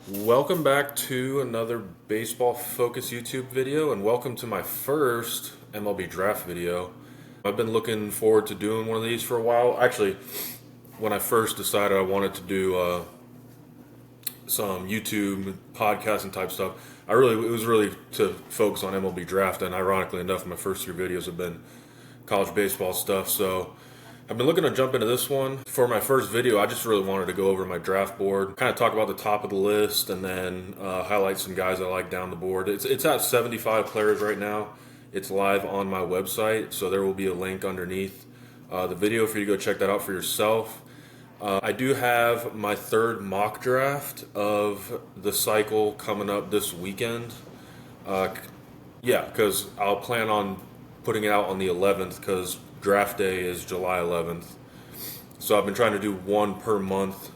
Welcome back to another baseball focused YouTube video, and welcome to my first MLB draft video. I've been looking forward to doing one of these for a while. Actually, when I first decided I wanted to do some YouTube podcasting type stuff, it was really to focus on MLB draft, and ironically enough, my first three videos have been college baseball stuff. So I've been looking to jump into this one. For my first video, I just really wanted to go over my draft board, kind of talk about the top of the list, and then highlight some guys I like down the board. It's at 75 players right now. It's live on my website, so there will be a link underneath the video for you to go check that out for yourself. I do have my third mock draft of the cycle coming up this weekend. Because I'll plan on putting it out on the 11th because draft day is July 11th. So I've been trying to do one per month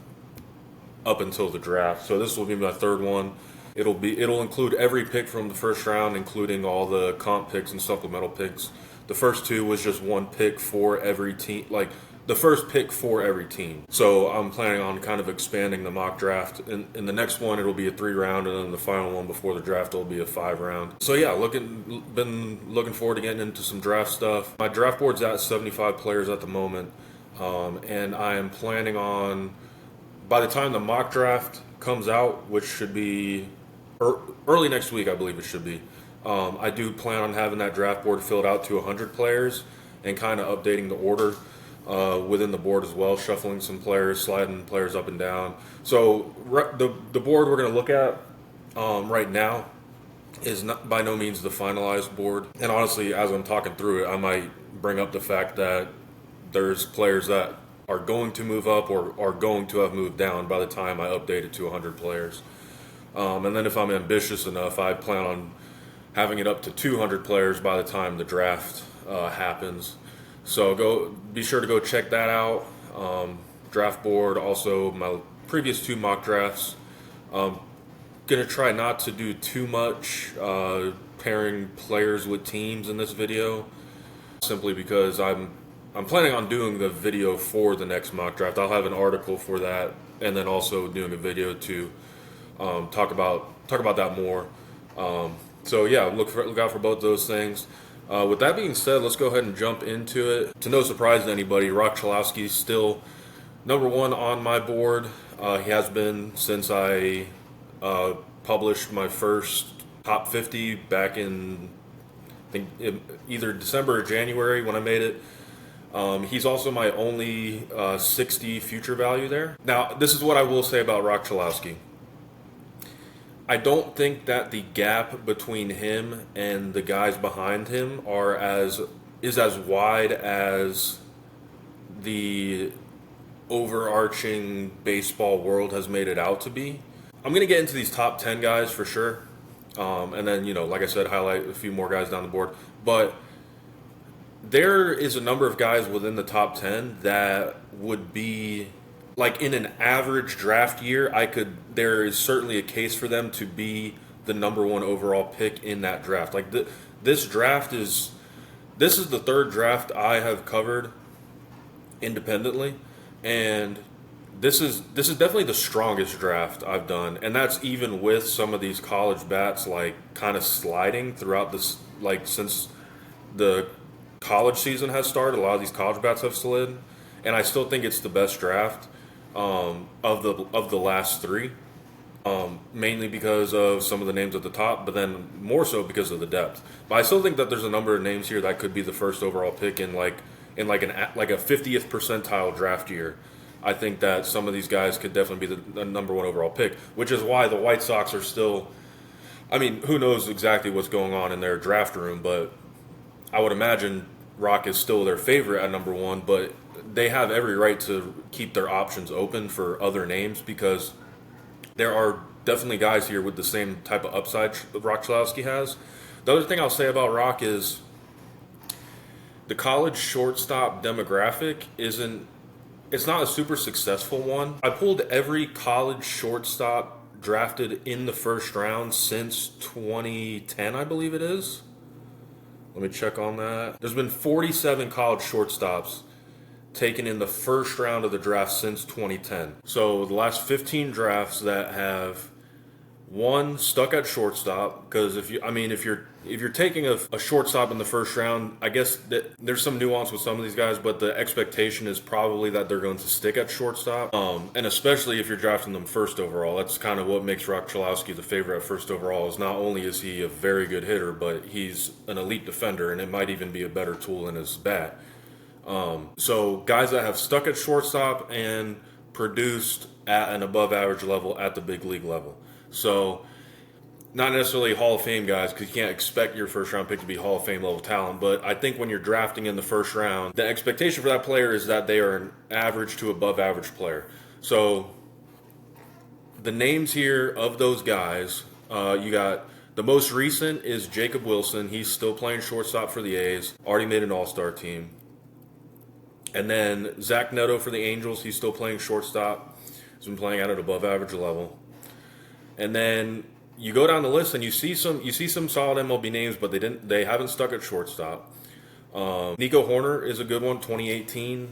up until the draft. So this will be my third one. It'll include every pick from the first round, including all the comp picks and supplemental picks. The first two was just one pick for every team, like the first pick for every team. So I'm planning on kind of expanding the mock draft. In the next one, it'll be a 3-round, and then the final one before the draft will be a 5-round. So yeah, been looking forward to getting into some draft stuff. My draft board's at 75 players at the moment, and I am planning on, by the time the mock draft comes out, which should be early next week, I believe it should be, I do plan on having that draft board filled out to 100 players and kind of updating the order within the board as well, shuffling some players, sliding players up and down. So the board we're going to look at right now is not by no means the finalized board. And honestly, as I'm talking through it, I might bring up the fact that there's players that are going to move up or are going to have moved down by the time I update it to 100 players. And then if I'm ambitious enough, I plan on having it up to 200 players by the time the draft happens. So be sure to go check that out. Draft board, also my previous two mock drafts. Gonna try not to do too much pairing players with teams in this video, simply because I'm planning on doing the video for the next mock draft. I'll have an article for that, and then also doing a video to talk about that more. So yeah, look out for both those things. With that being said, let's go ahead and jump into it. To no surprise to anybody, Rock Chalowski's still number one on my board. He has been since I published my first top 50 back in, I think, either December or January when I made it. He's also my only 60 future value there. Now, this is what I will say about Rock Chalowski. I don't think that the gap between him and the guys behind him is as wide as the overarching baseball world has made it out to be. I'm going to get into these top 10 guys for sure. And then, like I said, highlight a few more guys down the board. But there is a number of guys within the top 10 that would be, like, in an average draft year, there is certainly a case for them to be the number one overall pick in that draft. Like, this is the third draft I have covered independently, and this is definitely the strongest draft I've done, and that's even with some of these college bats, like, kind of sliding throughout this, like, since the college season has started. A lot of these college bats have slid, and I still think it's the best draft of the last three, mainly because of some of the names at the top, but then more so because of the depth. But I still think that there's a number of names here that could be the first overall pick in a 50th percentile draft year. I think that some of these guys could definitely be the number one overall pick, which is why the White Sox are still, I mean, who knows exactly what's going on in their draft room, but I would imagine Rock is still their favorite at number one, but they have every right to keep their options open for other names because there are definitely guys here with the same type of upside Rock Chalowski has. The other thing I'll say about Rock is the college shortstop demographic it's not a super successful one. I pulled every college shortstop drafted in the first round since 2010, I believe it is. Let me check on that. There's been 47 college shortstops taken in the first round of the draft since 2010. So the last 15 drafts that have One, stuck at shortstop, because if you're taking a shortstop in the first round, I guess that there's some nuance with some of these guys, but the expectation is probably that they're going to stick at shortstop. And especially if you're drafting them first overall, that's kind of what makes Rock Chalowski the favorite at first overall. Is not only is he a very good hitter, but he's an elite defender, and it might even be a better tool in his bat. So guys that have stuck at shortstop and produced at an above average level at the big league level. So not necessarily Hall of Fame guys, because you can't expect your first round pick to be Hall of Fame level talent. But I think when you're drafting in the first round, the expectation for that player is that they are an average to above average player. So the names here of those guys, you got the most recent is Jacob Wilson. He's still playing shortstop for the A's, already made an all-star team. And then Zach Neto for the Angels, he's still playing shortstop. He's been playing at an above average level. And then you go down the list and you see some solid MLB names, but they haven't stuck at shortstop. Nico Horner is a good one, 2018.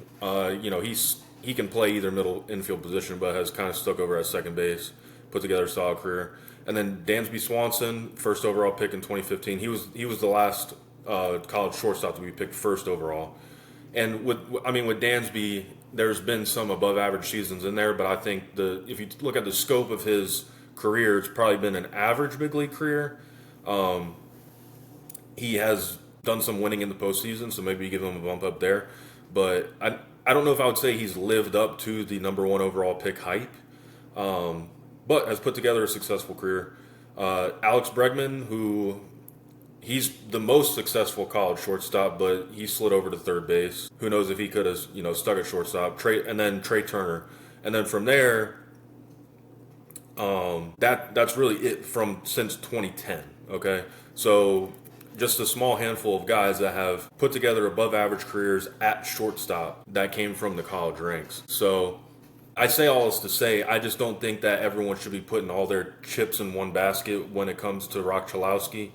He can play either middle infield position, but has kind of stuck over at second base, put together a solid career. And then Dansby Swanson, first overall pick in 2015. He was the last college shortstop to be picked first overall. And with Dansby, there's been some above average seasons in there, but I think if you look at the scope of his career, it's probably been an average big league career. He has done some winning in the postseason, so maybe you give him a bump up there. But I don't know if I would say he's lived up to the number one overall pick hype, but has put together a successful career. Alex Bregman, who he's the most successful college shortstop, but he slid over to third base. Who knows if he could have stuck at shortstop. Trey Turner, and then from there. That's really it since 2010. Okay, so just a small handful of guys that have put together above average careers at shortstop that came from the college ranks. So I say all this to say I just don't think that everyone should be putting all their chips in one basket when it comes to Rock Chalowski.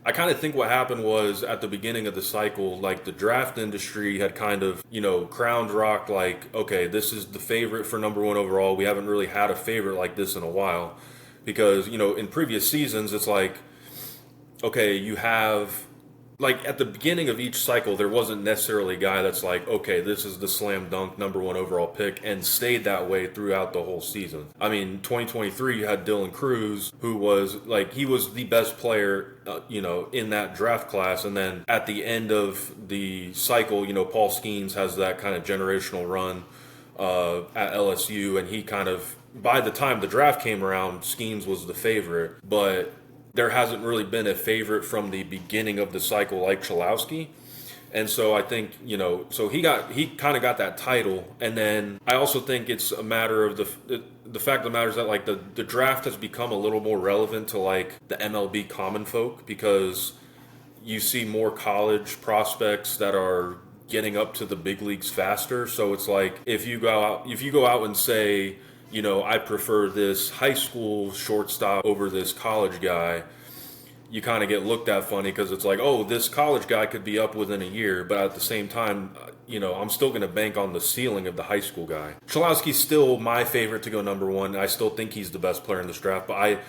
I kind of think what happened was at the beginning of the cycle, like the draft industry had kind of, crowned Rock like, okay, this is the favorite for number one overall. We haven't really had a favorite like this in a while because, in previous seasons, it's like, okay, you have, like at the beginning of each cycle, there wasn't necessarily a guy that's like, okay, this is the slam dunk number one overall pick and stayed that way throughout the whole season. 2023, you had Dylan Cruz, who was he was the best player, in that draft class. And then at the end of the cycle, Paul Skeens has that kind of generational run at LSU. And he kind of, by the time the draft came around, Skeens was the favorite. But there hasn't really been a favorite from the beginning of the cycle like Chalowski. And so I think, so he kind of got that title. And then I also think it's a matter of the fact of the matter is that the draft has become a little more relevant to the MLB common folk because you see more college prospects that are getting up to the big leagues faster. So it's like if you go out and say, I prefer this high school shortstop over this college guy, you kind of get looked at funny because it's like, oh, this college guy could be up within a year, but at the same time, I'm still going to bank on the ceiling of the high school guy. Chalowski's still my favorite to go number one. I still think he's the best player in this draft, but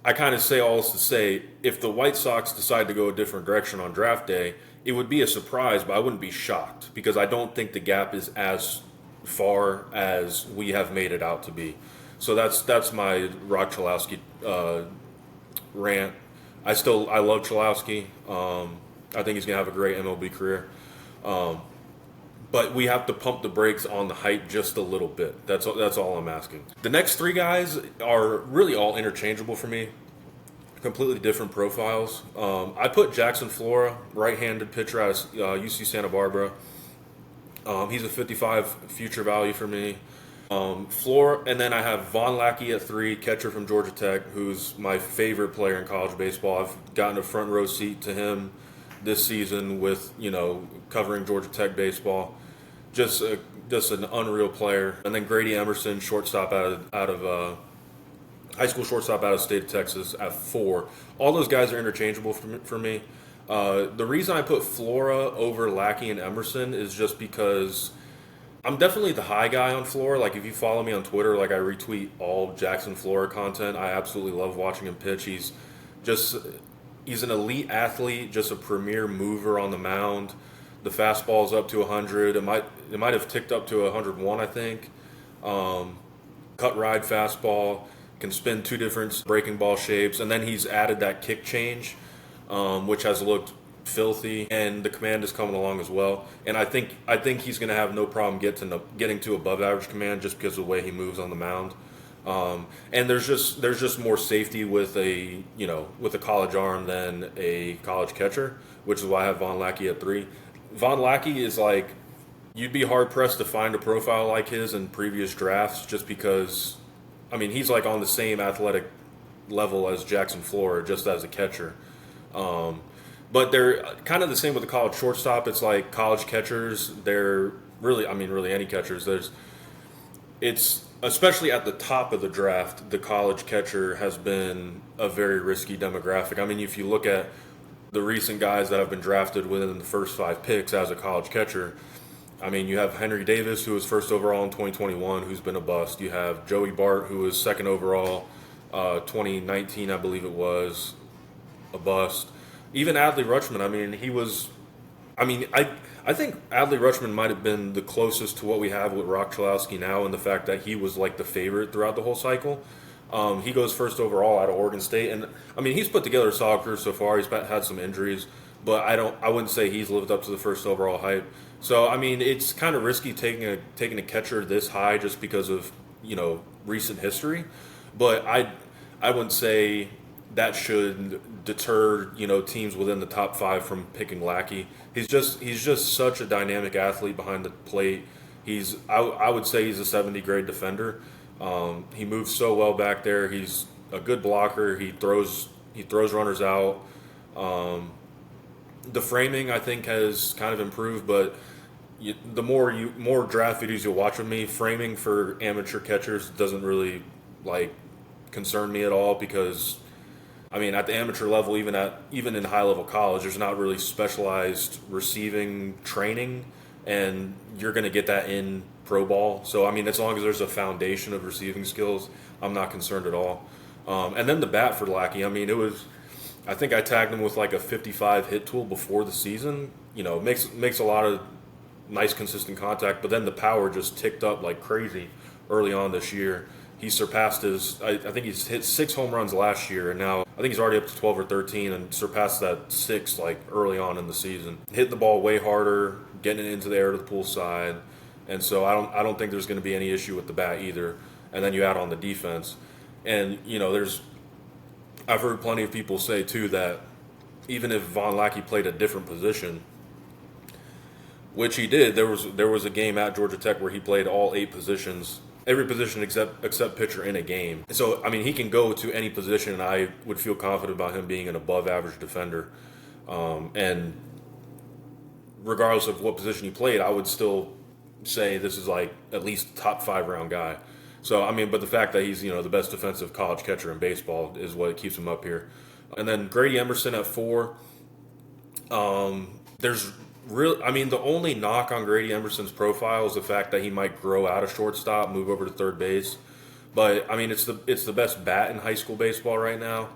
I kind of say all this to say, if the White Sox decide to go a different direction on draft day, it would be a surprise, but I wouldn't be shocked because I don't think the gap is as far as we have made it out to be. So that's my Rock Chalowski rant. I love Chalowski. I think he's gonna have a great MLB career. But we have to pump the brakes on the hype just a little bit. That's all I'm asking. The next three guys are really all interchangeable for me. Completely different profiles. I put Jackson Flora, right-handed pitcher out of UC Santa Barbara. He's a 55 future value for me. Flora, and then I have Von Lackey at 3, catcher from Georgia Tech, who's my favorite player in college baseball. I've gotten a front row seat to him this season with, covering Georgia Tech baseball. Just an unreal player. And then Grady Emerson, shortstop out of high school shortstop out of the state of Texas at 4. All those guys are interchangeable for me. The reason I put Flora over Lackey and Emerson is just because I'm definitely the high guy on Flora. Like if you follow me on Twitter, like I retweet all Jackson Flora content. I absolutely love watching him pitch. Just he's an elite athlete, just a premier mover on the mound. The fastball's up to 100. It might have ticked up to 101, I think. Cut ride fastball, can spin two different breaking ball shapes, and then he's added that kick change, which has looked filthy, and the command is coming along as well. And I think he's going to have no problem getting to above average command just because of the way he moves on the mound. And there's just more safety with a college arm than a college catcher, which is why I have Von Lackey at 3. Von Lackey is like, you'd be hard pressed to find a profile like his in previous drafts, just because, I mean, he's like on the same athletic level as Jackson Flora, just as a catcher. But they're kind of the same with the college shortstop. It's like college catchers, they're really, I mean, really any catchers. It's especially at the top of the draft, the college catcher has been a very risky demographic. I mean, if you look at the recent guys that have been drafted within the first 5 picks as a college catcher, I mean, you have Henry Davis, who was first overall in 2021, who's been a bust. You have Joey Bart, who was second overall 2019, I believe it was, a bust. Even Adley Rutschman, I mean, I think Adley Rutschman might have been the closest to what we have with Rock Chalowski now, in the fact that he was like the favorite throughout the whole cycle. He goes first overall out of Oregon State, and I mean, he's put together a solid career so far. He's had some injuries, but I wouldn't say he's lived up to the first overall hype. So I mean, it's kind of risky taking a catcher this high just because of recent history, but I wouldn't say that should deter teams within the top 5 from picking Lackey. He's just such a dynamic athlete behind the plate. I would say he's a 70 grade defender. He moves so well back there. He's a good blocker. He throws runners out. The framing, I think, has kind of improved, but the more draft videos you'll watch with me, framing for amateur catchers doesn't really concern me at all, because I mean, at the amateur level, even in high level college, there's not really specialized receiving training, and you're going to get that in pro ball. So I mean, as long as there's a foundation of receiving skills, I'm not concerned at all. And then the bat for Lackey, I mean, I think I tagged him with like a 55 hit tool before the season. Makes a lot of nice consistent contact, but then the power just ticked up like crazy early on this year. He surpassed I think he's hit 6 home runs last year, and now I think he's already up to 12 or 13 and surpassed that 6 early on in the season. Hitting the ball way harder, getting it into the air to the pool side, and so I don't think there's going to be any issue with the bat either. And then you add on the defense, and I've heard plenty of people say too that even if Von Lackey played a different position, which he did, there was a game at Georgia Tech where he played all 8 positions. Every position except pitcher in a game. So, I mean, he can go to any position, and I would feel confident about him being an above-average defender. And regardless of what position he played, I would still say this is at least top 5-round guy. So, I mean, but the fact that he's, the best defensive college catcher in baseball is what keeps him up here. And then Grady Emerson at 4. The only knock on Grady Emerson's profile is the fact that he might grow out of shortstop, move over to third base. But I mean, it's the best bat in high school baseball right now.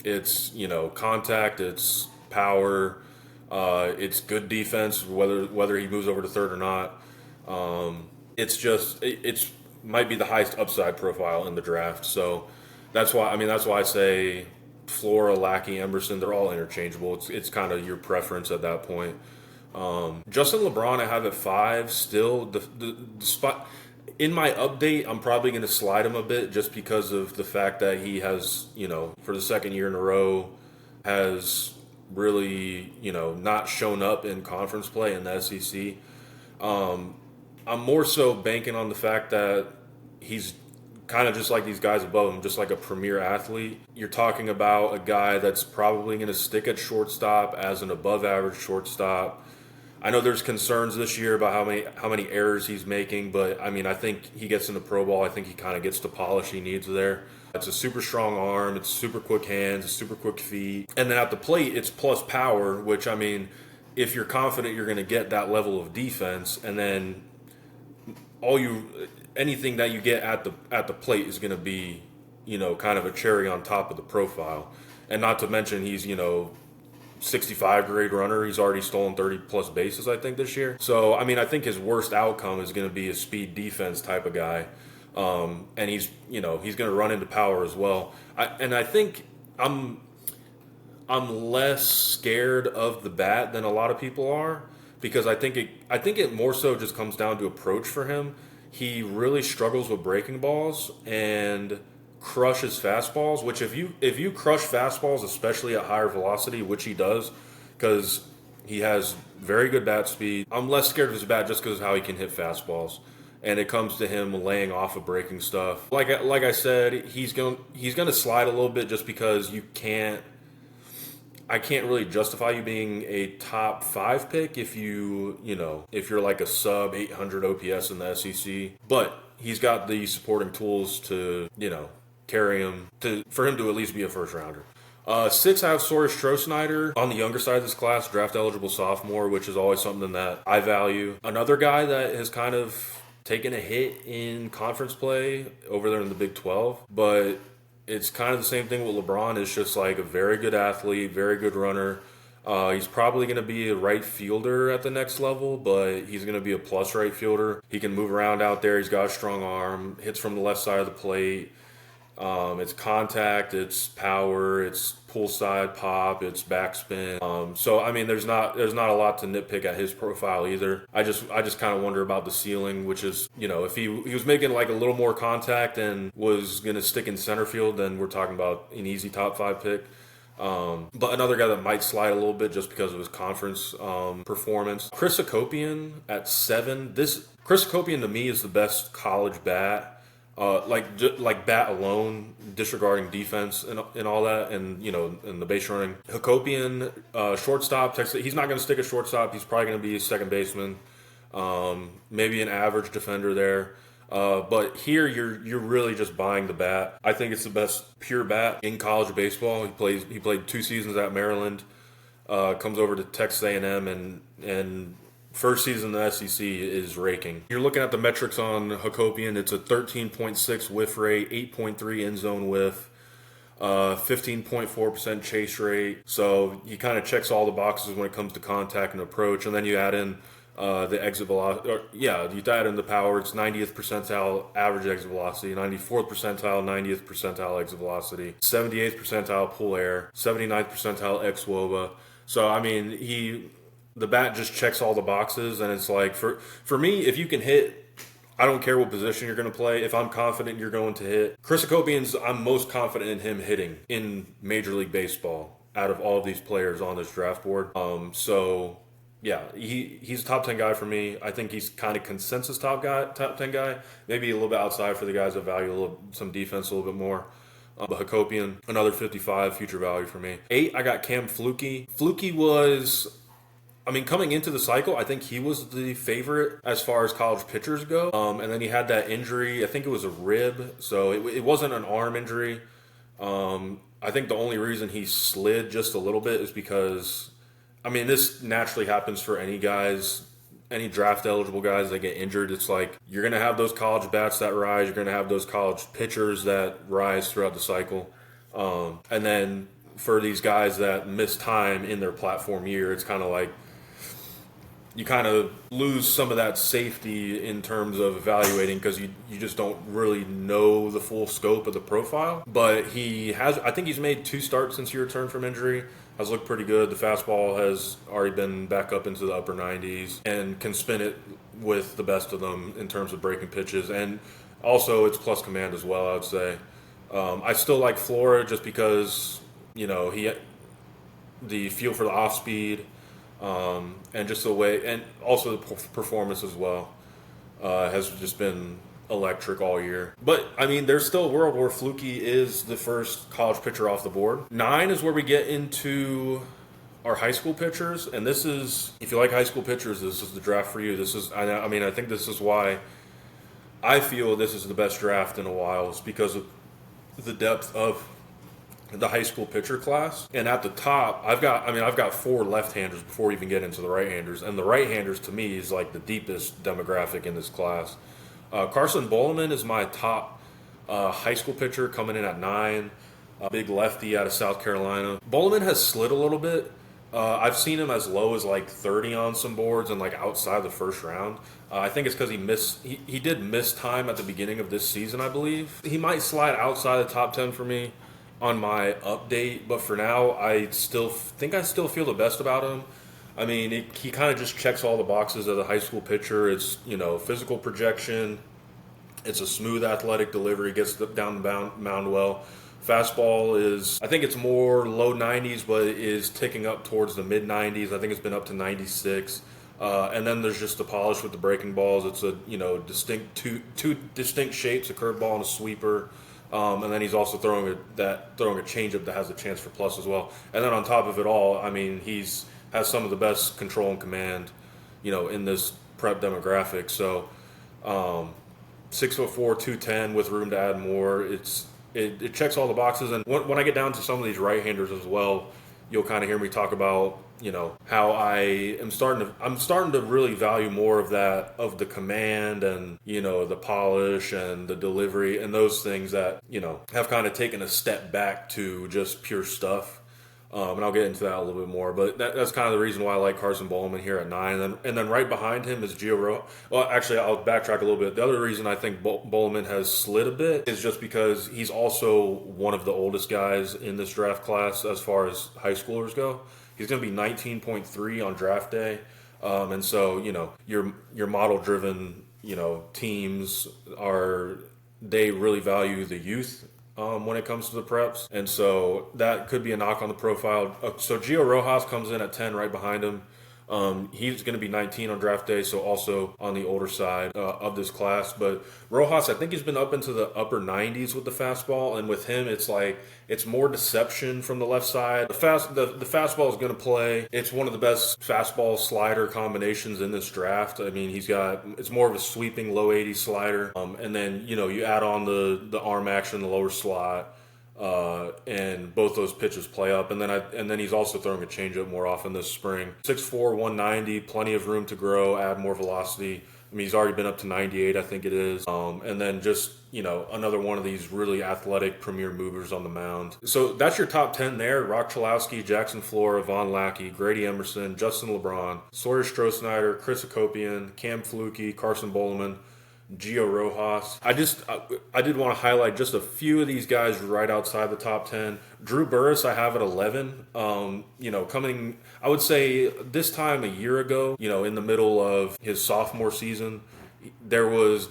It's contact, it's power, it's good defense, whether he moves over to third or not. It's might be the highest upside profile in the draft. So that's why I say Flora, Lackey, Emerson, they're all interchangeable. It's kind of your preference at that point. Justin LeBron, I have at 5 still. The spot in my update, I'm probably going to slide him a bit just because of the fact that he has, for the second year in a row, has really, not shown up in conference play in the SEC. I'm more so banking on the fact that he's kind of just like these guys above him, just like a premier athlete. You're talking about a guy that's probably going to stick at shortstop as an above-average shortstop. I know there's concerns this year about how many errors he's making, but I mean, I think he gets into pro ball. I think he kind of gets the polish he needs there. It's a super strong arm. It's super quick hands, super quick feet, and then at the plate, it's plus power, which I mean, if you're confident you're going to get that level of defense, and then anything that you get at the plate is going to be, kind of a cherry on top of the profile. And not to mention he's, 65 grade runner. He's already stolen 30 plus bases, I think, this year. So, I mean, I think his worst outcome is going to be a speed defense type of guy. And he's going to run into power as well. I think I'm less scared of the bat than a lot of people are, because I think it more so just comes down to approach for him. He really struggles with breaking balls and crushes fastballs, which if you crush fastballs, especially at higher velocity, which he does, because he has very good bat speed, I'm less scared of his bat just because of how he can hit fastballs. And it comes to him laying off of breaking stuff. Like I said, he's going to slide a little bit just because I can't really justify you being a top 5 pick if if you're like a sub 800 OPS in the SEC. But he's got the supporting tools to, carry him for him to at least be a first rounder. 6, I have Soros Stroh-Snyder on the younger side of this class, draft eligible sophomore, which is always something that I value. Another guy that has kind of taken a hit in conference play over there in the Big 12, but it's kind of the same thing with LeBron. It's just like a very good athlete, very good runner. He's probably going to be a right fielder at the next level, but he's going to be a plus right fielder. He can move around out there. He's got a strong arm, hits from the left side of the plate. It's contact, it's power, it's pull side pop, it's backspin. So I mean, there's not a lot to nitpick at his profile either. I just kind of wonder about the ceiling, which is, if he was making like a little more contact and was going to stick in center field, then we're talking about an easy top 5 pick. But another guy that might slide a little bit just because of his conference performance. Chris Hacopian at 7. Chris Hacopian to me is the best college bat. Like bat alone, disregarding defense and all that, and and the base running. Hacopian, shortstop. He's not going to stick at shortstop. He's probably going to be a second baseman, maybe an average defender there. But here you're really just buying the bat. I think it's the best pure bat in college baseball. He played 2 seasons at Maryland. Comes over to Texas A&M and first season in the SEC is raking. You're looking at the metrics on Hacopian. It's a 13.6 whiff rate, 8.3 end zone whiff, 15.4% chase rate. So he kind of checks all the boxes when it comes to contact and approach. And then you add in the exit velocity. You add in the power. It's 90th percentile average exit velocity, 94th percentile, 90th percentile exit velocity, 78th percentile pull air, 79th percentile ex-woba. So I mean, the bat just checks all the boxes, and it's like, for me, if you can hit, I don't care what position you're going to play. If I'm confident you're going to hit, Chris Hacopian's, I'm most confident in him hitting in Major League Baseball out of all of these players on this draft board. So yeah, he's a top 10 guy for me. I think he's kind of consensus top 10 guy, maybe a little bit outside for the guys that value some defense a little bit more. But Hacopian, another 55 future value for me. 8, I got Cam Flukie. Flukie was, coming into the cycle, I think he was the favorite as far as college pitchers go. And then he had that injury. I think it was a rib, so it wasn't an arm injury. I think the only reason he slid just a little bit is because, this naturally happens for any draft eligible guys that get injured. It's like you're going to have those college bats that rise. You're going to have those college pitchers that rise throughout the cycle. And then for these guys that miss time in their platform year, it's kind of like you kind of lose some of that safety in terms of evaluating because you just don't really know the full scope of the profile. But I think he's made 2 starts since he returned from injury. Has looked pretty good. The fastball has already been back up into the upper 90s and can spin it with the best of them in terms of breaking pitches. And also it's plus command as well, I would say. I still like Flora just because, the feel for the off speed, and just the way, and also the performance as well, has just been electric all year. But there's still a world where Flukie is the first college pitcher off the board. 9 is where we get into our high school pitchers, and this is, if you like high school pitchers, this is the draft for you. This is, I think this is why I feel this is the best draft in a while, is because of the depth of the high school pitcher class. And at the top, I've got 4 left-handers before we even get into the right-handers. And the right-handers, to me, is like the deepest demographic in this class. Carson Bollman is my top high school pitcher, coming in at 9. Big lefty out of South Carolina. Bollman has slid a little bit. I've seen him as low as like 30 on some boards and like outside the first round. I think it's because he did miss time at the beginning of this season, I believe. He might slide outside the top 10 for me on my update, but for now, I still feel the best about him. I mean, he kind of just checks all the boxes as a high school pitcher. It's, physical projection. It's a smooth athletic delivery, gets down the mound well. Fastball is, I think it's more low 90s, but it is ticking up towards the mid 90s. I think it's been up to 96. And then there's just the polish with the breaking balls. It's a, two distinct shapes, a curveball and a sweeper. And then he's also throwing a changeup that has a chance for plus as well. And then on top of it all, I mean, has some of the best control and command, in this prep demographic. So, 6'4", 210 with room to add more. It checks all the boxes. And when I get down to some of these right-handers as well, you'll kind of hear me talk about, how I'm starting to really value more of the command and, the polish and the delivery and those things that, have kind of taken a step back to just pure stuff. And I'll get into that a little bit more, but that's kind of the reason why I like Carson Bollman here at 9. And then right behind him is Gio Rojas. Well, actually, I'll backtrack a little bit. The other reason I think Bollman has slid a bit is just because he's also one of the oldest guys in this draft class as far as high schoolers go. He's going to be 19.3 on draft day. And so, your model-driven, teams they really value the youth when it comes to the preps. And so that could be a knock on the profile. So Gio Rojas comes in at 10 right behind him. He's going to be 19 on draft day, so also on the older side of this class. But Rojas, I think he's been up into the upper 90s with the fastball, and with him, it's more deception from the left side. The fastball is going to play. It's one of the best fastball slider combinations in this draft. I mean, it's more of a sweeping low 80s slider, and then you add on the arm action, the lower slot. And both those pitches play up, and then he's also throwing a changeup more often this spring. 6'4", 190, plenty of room to grow, add more velocity. I mean, he's already been up to 98, I think it is. And then just, another one of these really athletic premier movers on the mound. So that's your top 10 there. Rock Chalowski, Jackson Flora, Von Lackey, Grady Emerson, Justin LeBron, Sawyer Strohsnyder, Chris Akopian, Cam Fluke, Carson Bollman, Gio Rojas. I did want to highlight just a few of these guys right outside the top 10. Drew Burress I have at 11. Coming, I would say this time a year ago, in the middle of his sophomore season, there was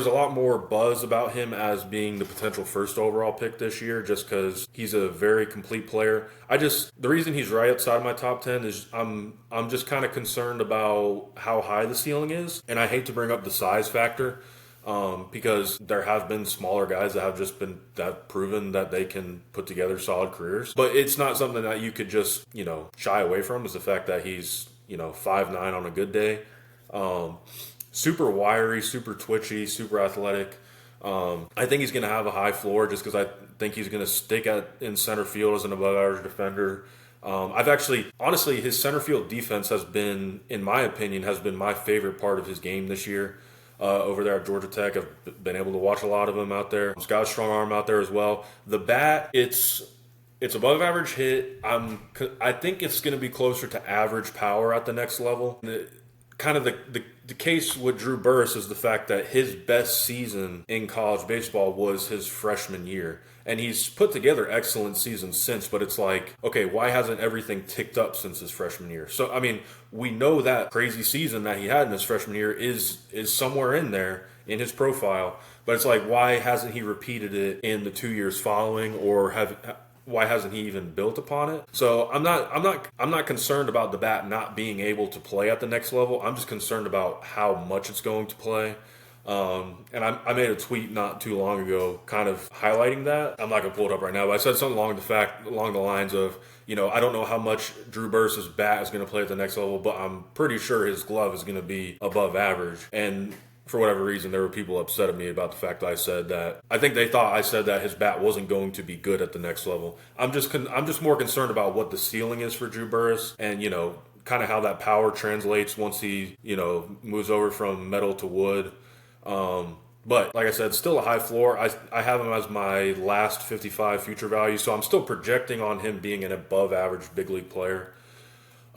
a lot more buzz about him as being the potential first overall pick this year, just because he's a very complete player. The reason he's right outside my top 10 is I'm just kind of concerned about how high the ceiling is. And I hate to bring up the size factor because there have been smaller guys that have proven that they can put together solid careers. But it's not something that you could just, shy away from, is the fact that he's, 5'9" on a good day. Super wiry, super twitchy, super athletic. I think he's going to have a high floor just because I think he's going to stick in center field as an above-average defender. Honestly, his center field defense has been, in my opinion, my favorite part of his game this year. Over there at Georgia Tech, I've been able to watch a lot of him out there. He's got a strong arm out there as well. The bat, it's above average hit. I think it's going to be closer to average power at the next level. The case with Drew Burress is the fact that his best season in college baseball was his freshman year. And he's put together excellent seasons since, but it's like, okay, why hasn't everything ticked up since his freshman year? So, I mean, we know that crazy season that he had in his freshman year is somewhere in there in his profile, but it's like, why hasn't he repeated it in the 2 years following, or why hasn't he even built upon it? So I'm not concerned about the bat not being able to play at the next level. I'm just concerned about how much it's going to play. And I made a tweet not too long ago kind of highlighting that. I'm not going to pull it up right now, but I said something along the lines of, I don't know how much Drew Burress's bat is going to play at the next level, but I'm pretty sure his glove is going to be above average. And for whatever reason, there were people upset at me about the fact that I said that. I think they thought I said that his bat wasn't going to be good at the next level. I'm just more concerned about what the ceiling is for Drew Burress, and kind of how that power translates once he moves over from metal to wood. But like I said, still a high floor. I have him as my last 55 future value, so I'm still projecting on him being an above average big league player.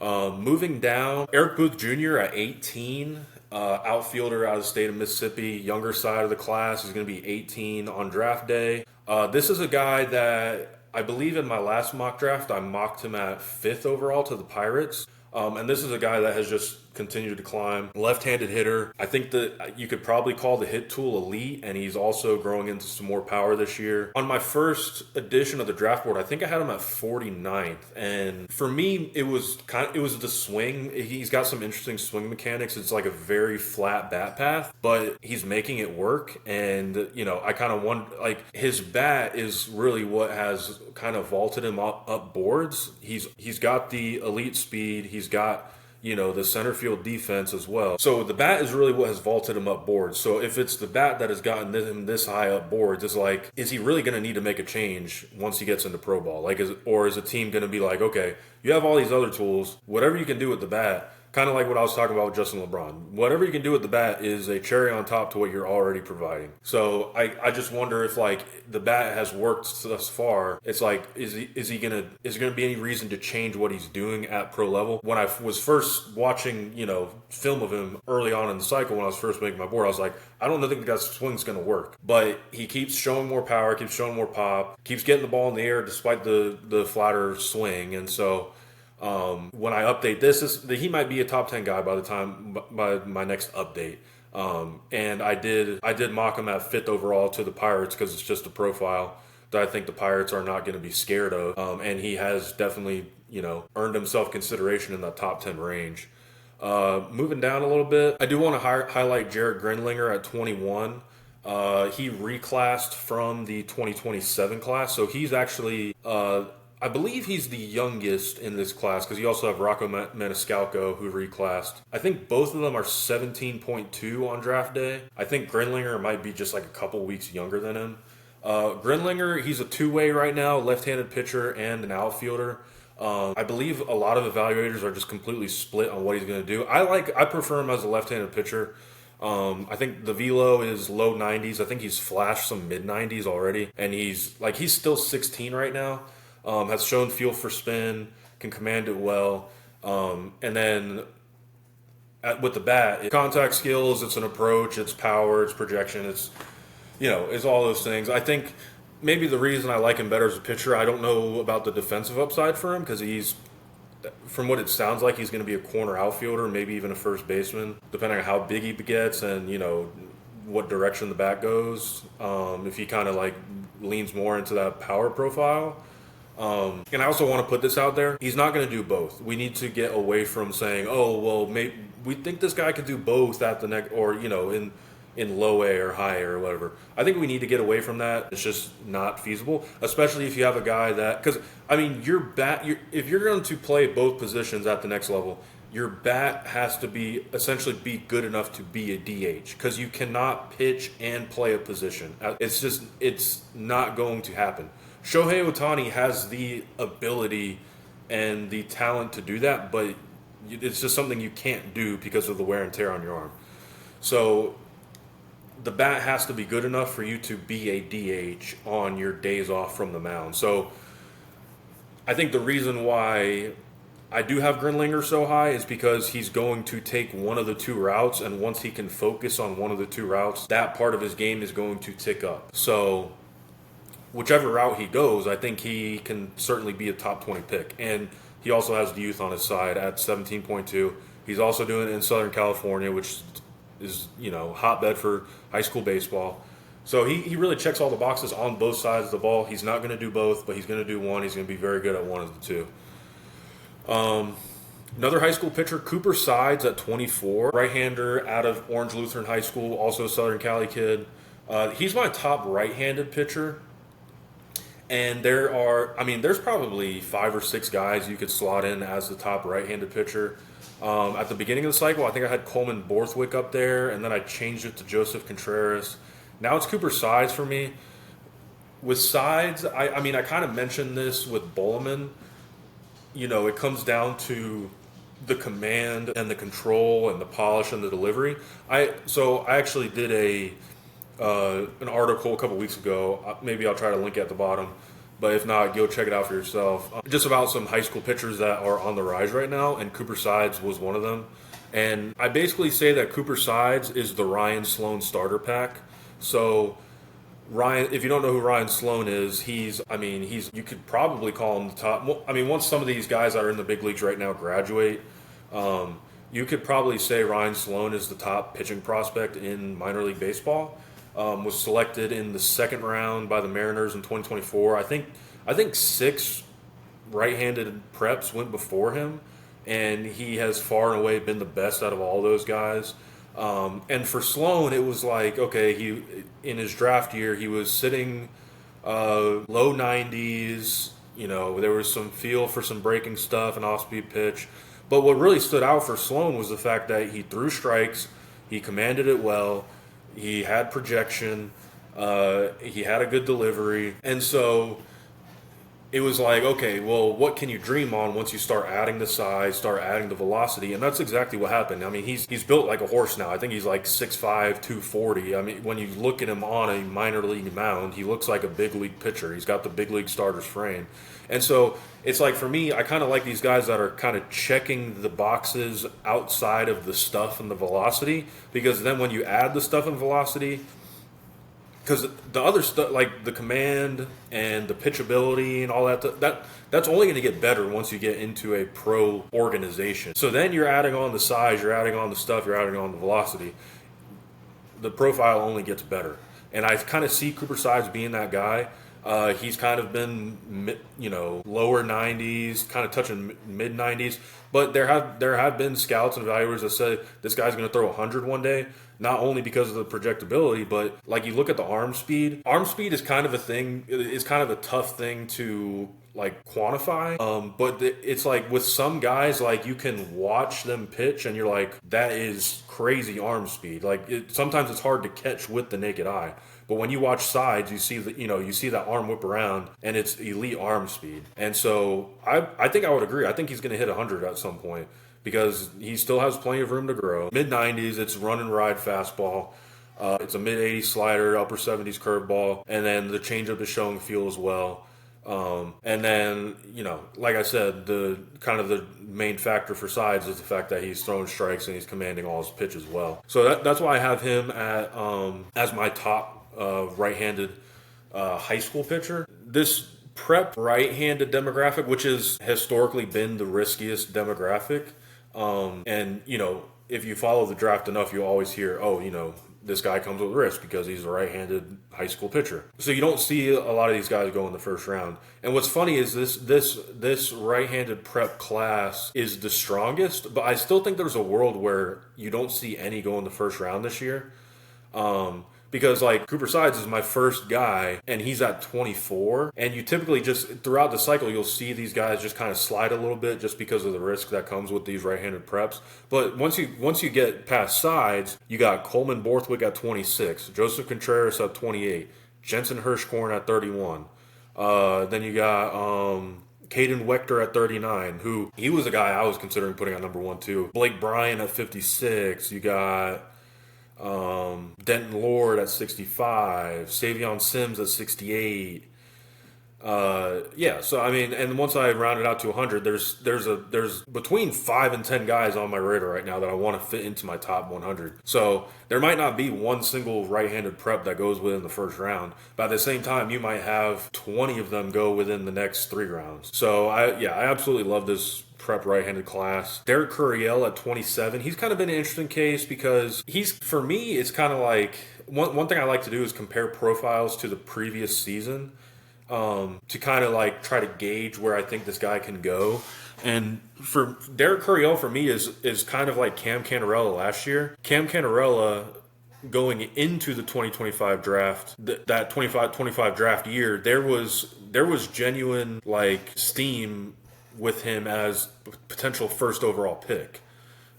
Moving down, Eric Booth Jr. at 18, outfielder out of the state of Mississippi, younger side of the class. He's going to be 18 on draft day. This is a guy that I believe in my last mock draft, I mocked him at 5th overall to the Pirates. And this is a guy that has just continued to climb. Left-handed hitter. I think that you could probably call the hit tool elite, and he's also growing into some more power this year. On my first edition of the draft board, I think I had him at 49th, and for me, it was the swing. He's got some interesting swing mechanics. It's like a very flat bat path, but he's making it work, and I kind of wonder, like, his bat is really what has kind of vaulted him up boards. He's got the elite speed. He's got the center field defense as well. So the bat is really what has vaulted him up boards. So if it's the bat that has gotten him this high up boards, it's like, is he really going to need to make a change once he gets into pro ball? Like, or is a team going to be like, okay, you have all these other tools, whatever you can do with the bat, kind of like what I was talking about with Justin LeBron. Whatever you can do with the bat is a cherry on top to what you're already providing. So I just wonder if, like, the bat has worked thus far. It's like, is there gonna be any reason to change what he's doing at pro level? When I was first watching, film of him early on in the cycle, when I was first making my board, I was like, I don't think the guy's swing's gonna work. But he keeps showing more power, keeps showing more pop, keeps getting the ball in the air despite the flatter swing, and so. When I update this, he might be a top 10 guy by my next update. And I did mock him at 5th overall to the Pirates because it's just a profile that I think the Pirates are not going to be scared of. And he has definitely, earned himself consideration in that top 10 range. Moving down a little bit, I do want to highlight Jarrett Grinlinger at 21. He reclassed from the 2027 class, so he's actually I believe he's the youngest in this class because you also have Rocco Maniscalco who reclassed. I think both of them are 17.2 on draft day. I think Grinlinger might be just like a couple weeks younger than him. Grinlinger, he's a two-way right now, left-handed pitcher and an outfielder. I believe a lot of evaluators are just completely split on what he's going to do. I prefer him as a left-handed pitcher. I think the velo is low 90s. I think he's flashed some mid 90s already, and he's still 16 right now. Has shown feel for spin, can command it well, and then with the bat, contact skills, it's an approach, it's power, it's projection, it's all those things. I think maybe the reason I like him better as a pitcher, I don't know about the defensive upside for him because from what it sounds like, he's going to be a corner outfielder, maybe even a first baseman, depending on how big he gets and what direction the bat goes. If he kind of like leans more into that power profile. And I also want to put this out there. He's not going to do both. We need to get away from saying, oh, well, maybe we think this guy could do both at the next, or, in low A or high A or whatever. I think we need to get away from that. It's just not feasible, especially if you have a guy that, because, if you're going to play both positions at the next level, your bat has to essentially be good enough to be a DH because you cannot pitch and play a position. It's not going to happen. Shohei Ohtani has the ability and the talent to do that, but it's just something you can't do because of the wear and tear on your arm. So the bat has to be good enough for you to be a DH on your days off from the mound. So I think the reason why I do have Grinlinger so high is because he's going to take one of the two routes, and once he can focus on one of the two routes, that part of his game is going to tick up. So whichever route he goes, I think he can certainly be a top 20 pick. And he also has the youth on his side at 17.2. He's also doing it in Southern California, which is, hotbed for high school baseball. So he really checks all the boxes on both sides of the ball. He's not going to do both, but he's going to do one. He's going to be very good at one of the two. Another high school pitcher, Cooper Sides at 24. Right-hander out of Orange Lutheran High School, also a Southern Cali kid. He's my top right-handed pitcher. And there's probably 5 or 6 guys you could slot in as the top right-handed pitcher. At the beginning of the cycle, I think I had Coleman Borthwick up there, and then I changed it to Joseph Contreras. Now it's Cooper Sides for me. With Sides, I mean, I kind of mentioned this with Bowman. It comes down to the command and the control and the polish and the delivery. I actually did an article a couple weeks ago. Maybe I'll try to link it at the bottom, but if not, go check it out for yourself. Just about some high school pitchers that are on the rise right now, and Cooper Sides was one of them. And I basically say that Cooper Sides is the Ryan Sloan starter pack. So Ryan, if you don't know who Ryan Sloan is, you could probably call him the top. Well, I mean, once some of these guys that are in the big leagues right now graduate, you could probably say Ryan Sloan is the top pitching prospect in minor league baseball. Was selected in the second round by the Mariners in 2024. I think 6 right-handed preps went before him, and he has far and away been the best out of all those guys. And for Sloan, it was like, okay, in his draft year, he was sitting low 90s. There was some feel for some breaking stuff and off-speed pitch. But what really stood out for Sloan was the fact that he threw strikes, he commanded it well, he had projection, he had a good delivery. And so it was like, okay, well, what can you dream on once you start adding the size, start adding the velocity? And that's exactly what happened. I mean, he's built like a horse now. I think he's like 6'5", 240. I mean, when you look at him on a minor league mound, he looks like a big league pitcher. He's got the big league starter's frame. And so it's like, for me, I kind of like these guys that are kind of checking the boxes outside of the stuff and the velocity, because then when you add the stuff and velocity, because the other stuff, like the command and the pitchability and all that's only going to get better once you get into a pro organization. So then you're adding on the size, you're adding on the stuff, you're adding on the velocity. The profile only gets better. And I kind of see Cooper Sides being that guy. He's kind of been, lower 90s, kind of touching mid 90s. But there have been scouts and evaluators that say this guy's going to throw 100 one day. Not only because of the projectability, but like you look at the arm speed. Arm speed is kind of a thing. It's kind of a tough thing to like quantify. But it's like with some guys, like you can watch them pitch and you're like, that is crazy arm speed. Like sometimes it's hard to catch with the naked eye. But when you watch Sides, you see that arm whip around, and it's elite arm speed. And so I think I would agree. I think he's going to hit 100 at some point, because he still has plenty of room to grow. Mid-90s, it's run and ride fastball. It's a mid-80s slider, upper 70s curveball, and then the changeup is showing feel as well. And then, like I said, the main factor for Sides is the fact that he's throwing strikes and he's commanding all his pitch as well. So that's why I have him at as my top right-handed high school pitcher. This prep right-handed demographic, which has historically been the riskiest demographic, and if you follow the draft enough, you always hear, this guy comes with risk because he's a right-handed high school pitcher. So you don't see a lot of these guys go in the first round. And what's funny is this right-handed prep class is the strongest, but I still think there's a world where you don't see any go in the first round this year. Because like Cooper Sides is my first guy, and he's at 24. And you typically just throughout the cycle, you'll see these guys just kind of slide a little bit just because of the risk that comes with these right-handed preps. But once you get past Sides, you got Coleman Borthwick at 26, Joseph Contreras at 28, Jensen Hirschkorn at 31. Then you got Caden Wechter at 39, who he was a guy I was considering putting at number 1 too. Blake Bryan at 56. You got Denton Lord at 65, Savion Sims at 68. So I mean, and once I round it out to 100, there's between 5 and 10 guys on my radar right now that I want to fit into my top 100. So there might not be one single right-handed prep that goes within the first round, but at the same time, you might have 20 of them go within the next 3 rounds. So I absolutely love this prep right-handed class. Derek Curiel at 27. He's kind of been an interesting case because for me, it's kind of like one thing I like to do is compare profiles to the previous season. To kind of like try to gauge where I think this guy can go. And for Derek Curiel, for me, is kind of like Cam Canarella last year. Cam Canarella going into the 2025 draft, that 25 draft year, there was genuine like steam with him as potential first overall pick.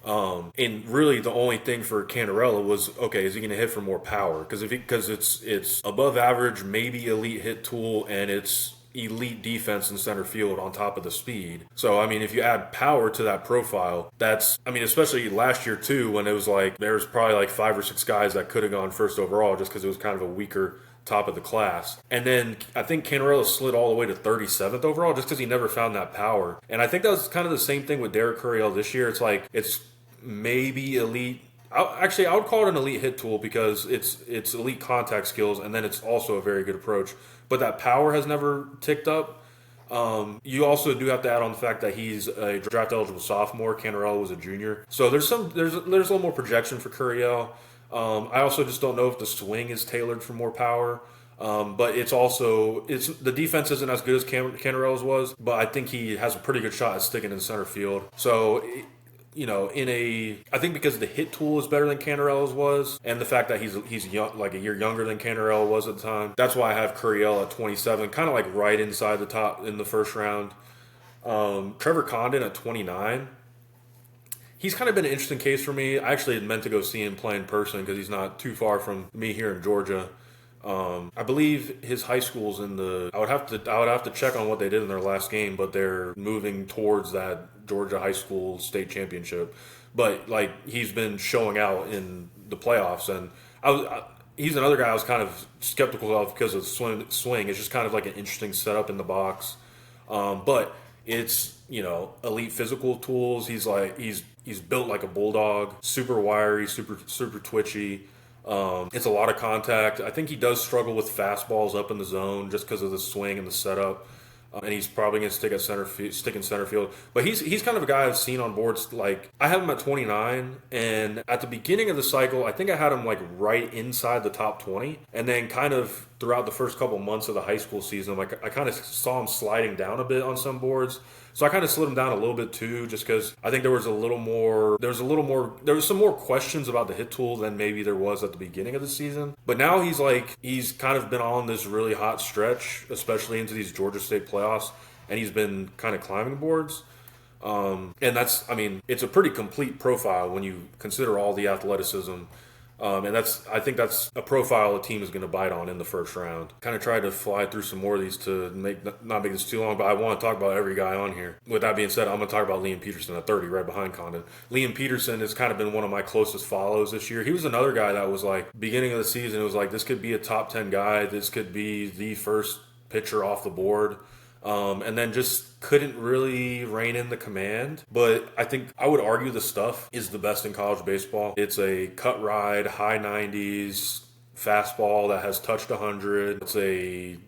And really, the only thing for Cantarella was, okay, is he going to hit for more power? Because it's above average, maybe elite hit tool, and it's elite defense in center field on top of the speed. So I mean, if you add power to that profile, that's, I mean, especially last year too, when it was like there was probably like 5 or 6 guys that could have gone first overall just because it was kind of a weaker top of the class. And then I think Cantarella slid all the way to 37th overall just because he never found that power. And I think that was kind of the same thing with Derek Coryell this year. It's like it's maybe elite. I would call it an elite hit tool because it's elite contact skills, and then it's also a very good approach. But that power has never ticked up. You also do have to add on the fact that he's a draft eligible sophomore. Cantarella was a junior, so there's a little more projection for Coryell. I also just don't know if the swing is tailored for more power. But it's the defense isn't as good as Cantarella's was, but I think he has a pretty good shot at sticking in center field. So, I think because the hit tool is better than Cantarella's was, and the fact that he's young, like a year younger than Cantarella was at the time, that's why I have Coryell at 27, kind of like right inside the top in the first round. Trevor Condon at 29. He's kind of been an interesting case for me. I actually had meant to go see him play in person because he's not too far from me here in Georgia. I believe his high school's in the. I would have to check on what they did in their last game, but they're moving towards that Georgia high school state championship. But like he's been showing out in the playoffs, and he's another guy I was kind of skeptical of because of the swing. It's just kind of like an interesting setup in the box, but it's elite physical tools. He's built like a bulldog, super wiry, super twitchy. It's a lot of contact. I think he does struggle with fastballs up in the zone just because of the swing and the setup. And he's probably going to stick in center field. But he's kind of a guy I've seen on boards. Like I have him at 29, and at the beginning of the cycle, I think I had him like right inside the top 20, and then kind of throughout the first couple months of the high school season, like I kind of saw him sliding down a bit on some boards. So I kind of slid him down a little bit too, just because I think there was some more questions about the hit tool than maybe there was at the beginning of the season. But now he's kind of been on this really hot stretch, especially into these Georgia State playoffs, and he's been kind of climbing boards. And it's a pretty complete profile when you consider all the athleticism. And I think that's a profile a team is going to bite on in the first round. Kind of try to fly through some more of these to not make this too long, but I want to talk about every guy on here. With that being said, I'm going to talk about Liam Peterson at 30, right behind Condon. Liam Peterson has kind of been one of my closest follows this year. He was another guy that was like, beginning of the season, it was like, this could be a top 10 guy. This could be the first pitcher off the board. And then just couldn't really rein in the command. But I think I would argue the stuff is the best in college baseball. It's a cut ride, high 90s fastball that has touched 100. It's a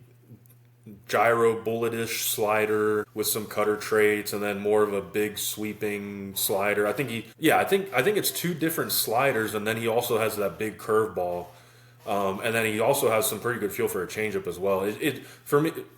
gyro bulletish slider with some cutter traits, and then more of a big sweeping slider. I think it's two different sliders, and then he also has that big curveball. And then he also has some pretty good feel for a changeup as well.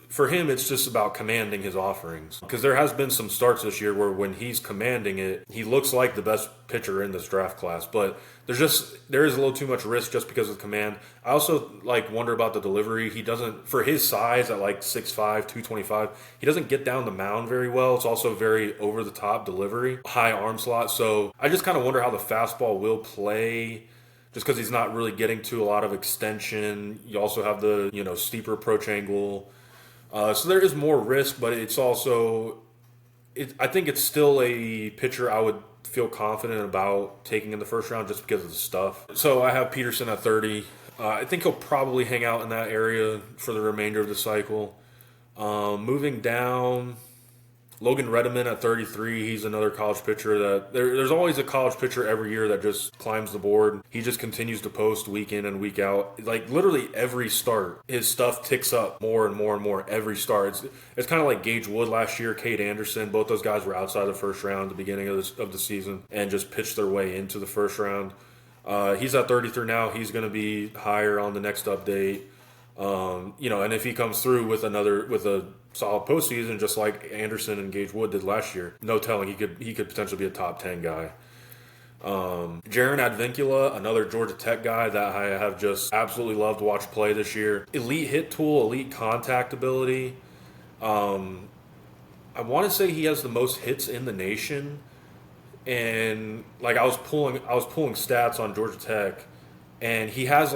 For him, it's just about commanding his offerings. Because there has been some starts this year where when he's commanding it, he looks like the best pitcher in this draft class. But there is a little too much risk just because of the command. I also wonder about the delivery. He doesn't, for his size at 6'5", 225, he doesn't get down the mound very well. It's also very over the top delivery, high arm slot. So I just kind of wonder how the fastball will play. Just because he's not really getting to a lot of extension. You also have the steeper approach angle. So there is more risk, but it's also I think it's still a pitcher I would feel confident about taking in the first round just because of the stuff. So I have Peterson at 30. I think he'll probably hang out in that area for the remainder of the cycle. Moving down, Logan Redeman at 33. He's another college pitcher that there's always a college pitcher every year that just climbs the board. He just continues to post week in and week out. Literally every start, his stuff ticks up more and more and more every start. It's kind of like Gage Wood last year, Cade Anderson. Both those guys were outside the first round at the beginning of the season and just pitched their way into the first round. He's at 33 now. He's going to be higher on the next update. And if he comes through with a solid postseason, just like Anderson and Gage Wood did last year, no telling, he could potentially be a top 10 guy. Jaron Advincula, another Georgia Tech guy that I have just absolutely loved to watch play this year. Elite hit tool, elite contact ability. I want to say he has the most hits in the nation. and like I was pulling stats on Georgia Tech, and he has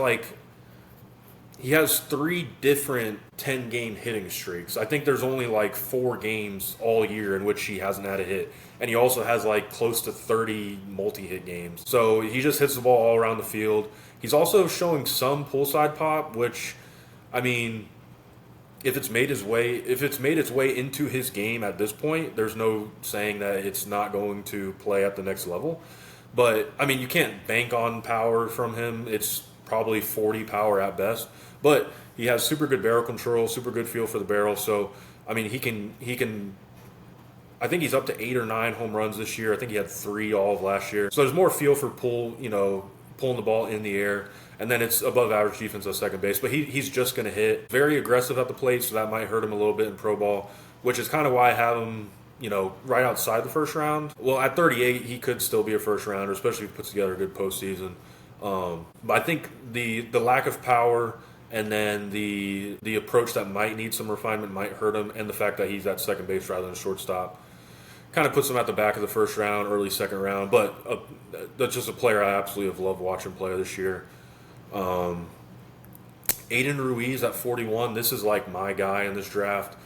three different 10-game hitting streaks. I think there's only like 4 games all year in which he hasn't had a hit. And he also has like close to 30 multi-hit games. So he just hits the ball all around the field. He's also showing some pull side pop, which, I mean, if it's made its way into his game at this point, there's no saying that it's not going to play at the next level. But I mean, you can't bank on power from him. It's probably 40 power at best. But he has super good barrel control, super good feel for the barrel. So I mean, he can. I think he's up to 8 or 9 home runs this year. I think he had 3 all of last year. So there's more feel for pulling the ball in the air. And then it's above average defense at second base. But he's just going to hit. Very aggressive at the plate, so that might hurt him a little bit in pro ball, which is kind of why I have him, right outside the first round. Well, at 38, he could still be a first rounder, especially if he puts together a good postseason. But I think the lack of power and then the approach that might need some refinement might hurt him, and the fact that he's at second base rather than shortstop kind of puts him at the back of the first round, early second round. But that's just a player I absolutely have loved watching play this year. Aiden Ruiz at 41. This is like my guy in this draft.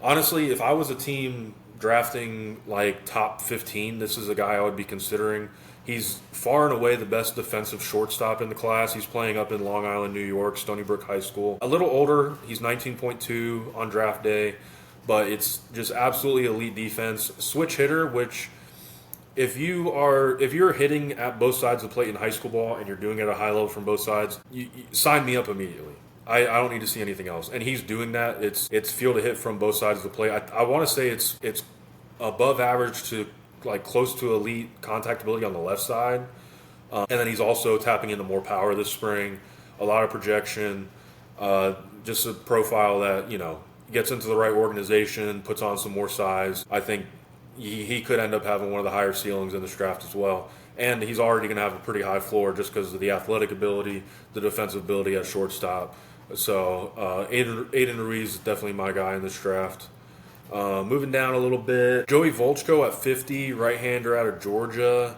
Honestly, if I was a team drafting like top 15, this is a guy I would be considering. He's far and away the best defensive shortstop in the class. He's playing up in Long Island, New York, Stony Brook High School. A little older. He's 19.2 on draft day, but it's just absolutely elite defense. Switch hitter, which if you're hitting at both sides of the plate in high school ball and you're doing it at a high level from both sides, you sign me up immediately. I don't need to see anything else. And he's doing that. It's field to hit from both sides of the plate. I want to say it's above average to like close to elite contact ability on the left side. And then he's also tapping into more power this spring, a lot of projection, just a profile that, gets into the right organization, puts on some more size. I think he could end up having one of the higher ceilings in this draft as well. And he's already going to have a pretty high floor just because of the athletic ability, the defensive ability at shortstop. So Aiden Ruiz is definitely my guy in this draft. Moving down a little bit, Joey Volchko at 50, right-hander out of Georgia,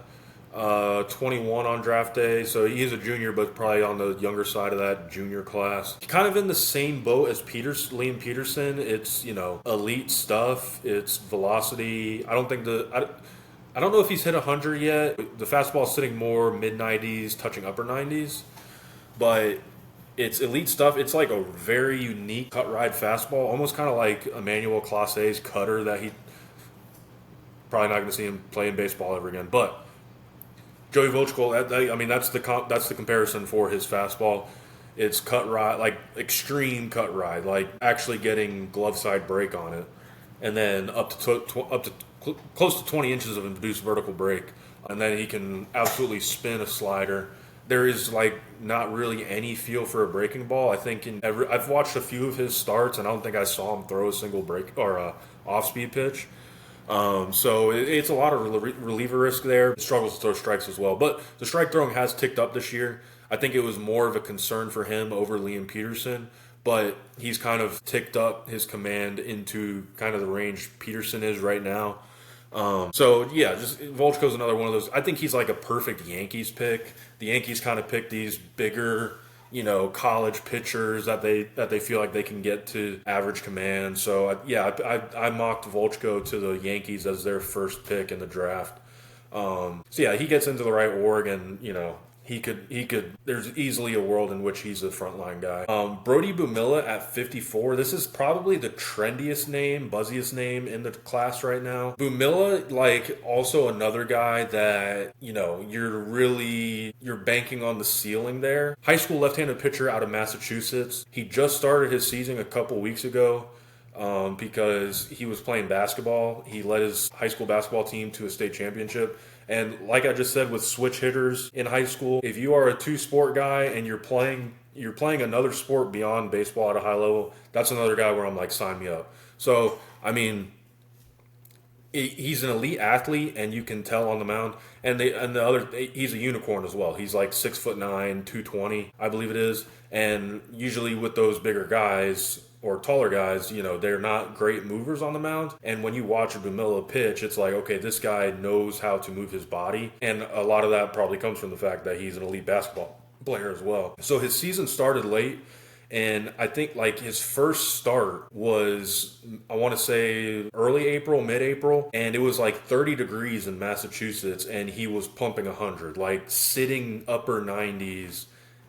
21 on draft day. So he's a junior, but probably on the younger side of that junior class. Kind of in the same boat as Liam Peterson. It's, elite stuff. It's velocity. I don't know if he's hit 100 yet. The fastball is sitting more mid-90s, touching upper 90s. But it's elite stuff. It's like a very unique cut ride fastball, almost kind of like Emmanuel Clase's cutter that he probably not going to see him play in baseball ever again. But Joey Volchko, that's the comparison for his fastball. It's cut ride, like extreme cut ride, like actually getting glove side break on it, and then up to close to 20 inches of induced vertical break, and then he can absolutely spin a slider. There is like not really any feel for a breaking ball. I think I've watched a few of his starts, and I don't think I saw him throw a single break or a off-speed pitch. So it's a lot of reliever risk there. He struggles to throw strikes as well, but the strike throwing has ticked up this year. I think it was more of a concern for him over Liam Peterson, but he's kind of ticked up his command into kind of the range Peterson is right now. So yeah, just Volchko's another one of those. I think he's like a perfect Yankees pick. The Yankees kind of pick these bigger, college pitchers that they feel like they can get to average command. So I mocked Volchko to the Yankees as their first pick in the draft. So yeah, he gets into the right org, and he could. There's easily a world in which he's a frontline guy. Brody Bumilla at 54. This is probably the trendiest name, buzziest name in the class right now. Bumilla, like, also another guy that you're banking on the ceiling there. High school left-handed pitcher out of Massachusetts. He just started his season a couple weeks ago. Because he was playing basketball. He led his high school basketball team to a state championship. And like I just said, with switch hitters in high school, if you are a two-sport guy and you're playing another sport beyond baseball at a high level, that's another guy where I'm like, sign me up. So, I mean, he's an elite athlete, and you can tell on the mound. And he's a unicorn as well. He's like 6'9", 220, I believe it is. And usually with those bigger guys, or taller guys, they're not great movers on the mound. And when you watch a Bumilla pitch, it's like, okay, this guy knows how to move his body. And a lot of that probably comes from the fact that he's an elite basketball player as well. So his season started late. And I think like his first start was, I want to say early April, mid-April, and it was like 30 degrees in Massachusetts, and he was pumping 100, like sitting upper 90s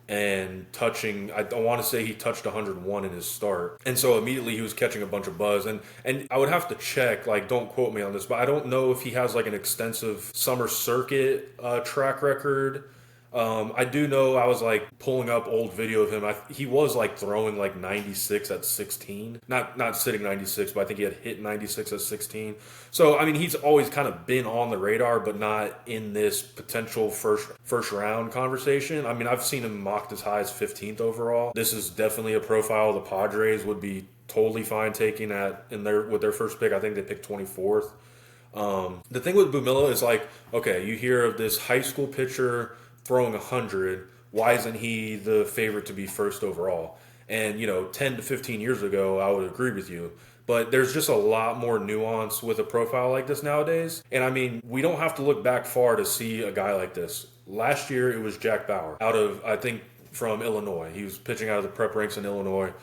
and touching, I want to say he touched 101 in his start. And so immediately he was catching a bunch of buzz. And I would have to check, like, don't quote me on this, but I don't know if he has like an extensive summer circuit track record. I do know I was like pulling up old video of him. He was like throwing like 96 at 16. Not sitting 96, but I think he had hit 96 at 16. So I mean, he's always kind of been on the radar, but not in this potential first round conversation. I mean, I've seen him mocked as high as 15th overall. This is definitely a profile the Padres would be totally fine taking with their first pick. I think they picked 24th. The thing with Bumilla is like, okay, you hear of this high school pitcher throwing 100, why isn't he the favorite to be first overall? And 10 to 15 years ago, I would agree with you. But there's just a lot more nuance with a profile like this nowadays. And I mean, we don't have to look back far to see a guy like this. Last year, it was Jack Bauer from Illinois. He was pitching out of the prep ranks in Illinois.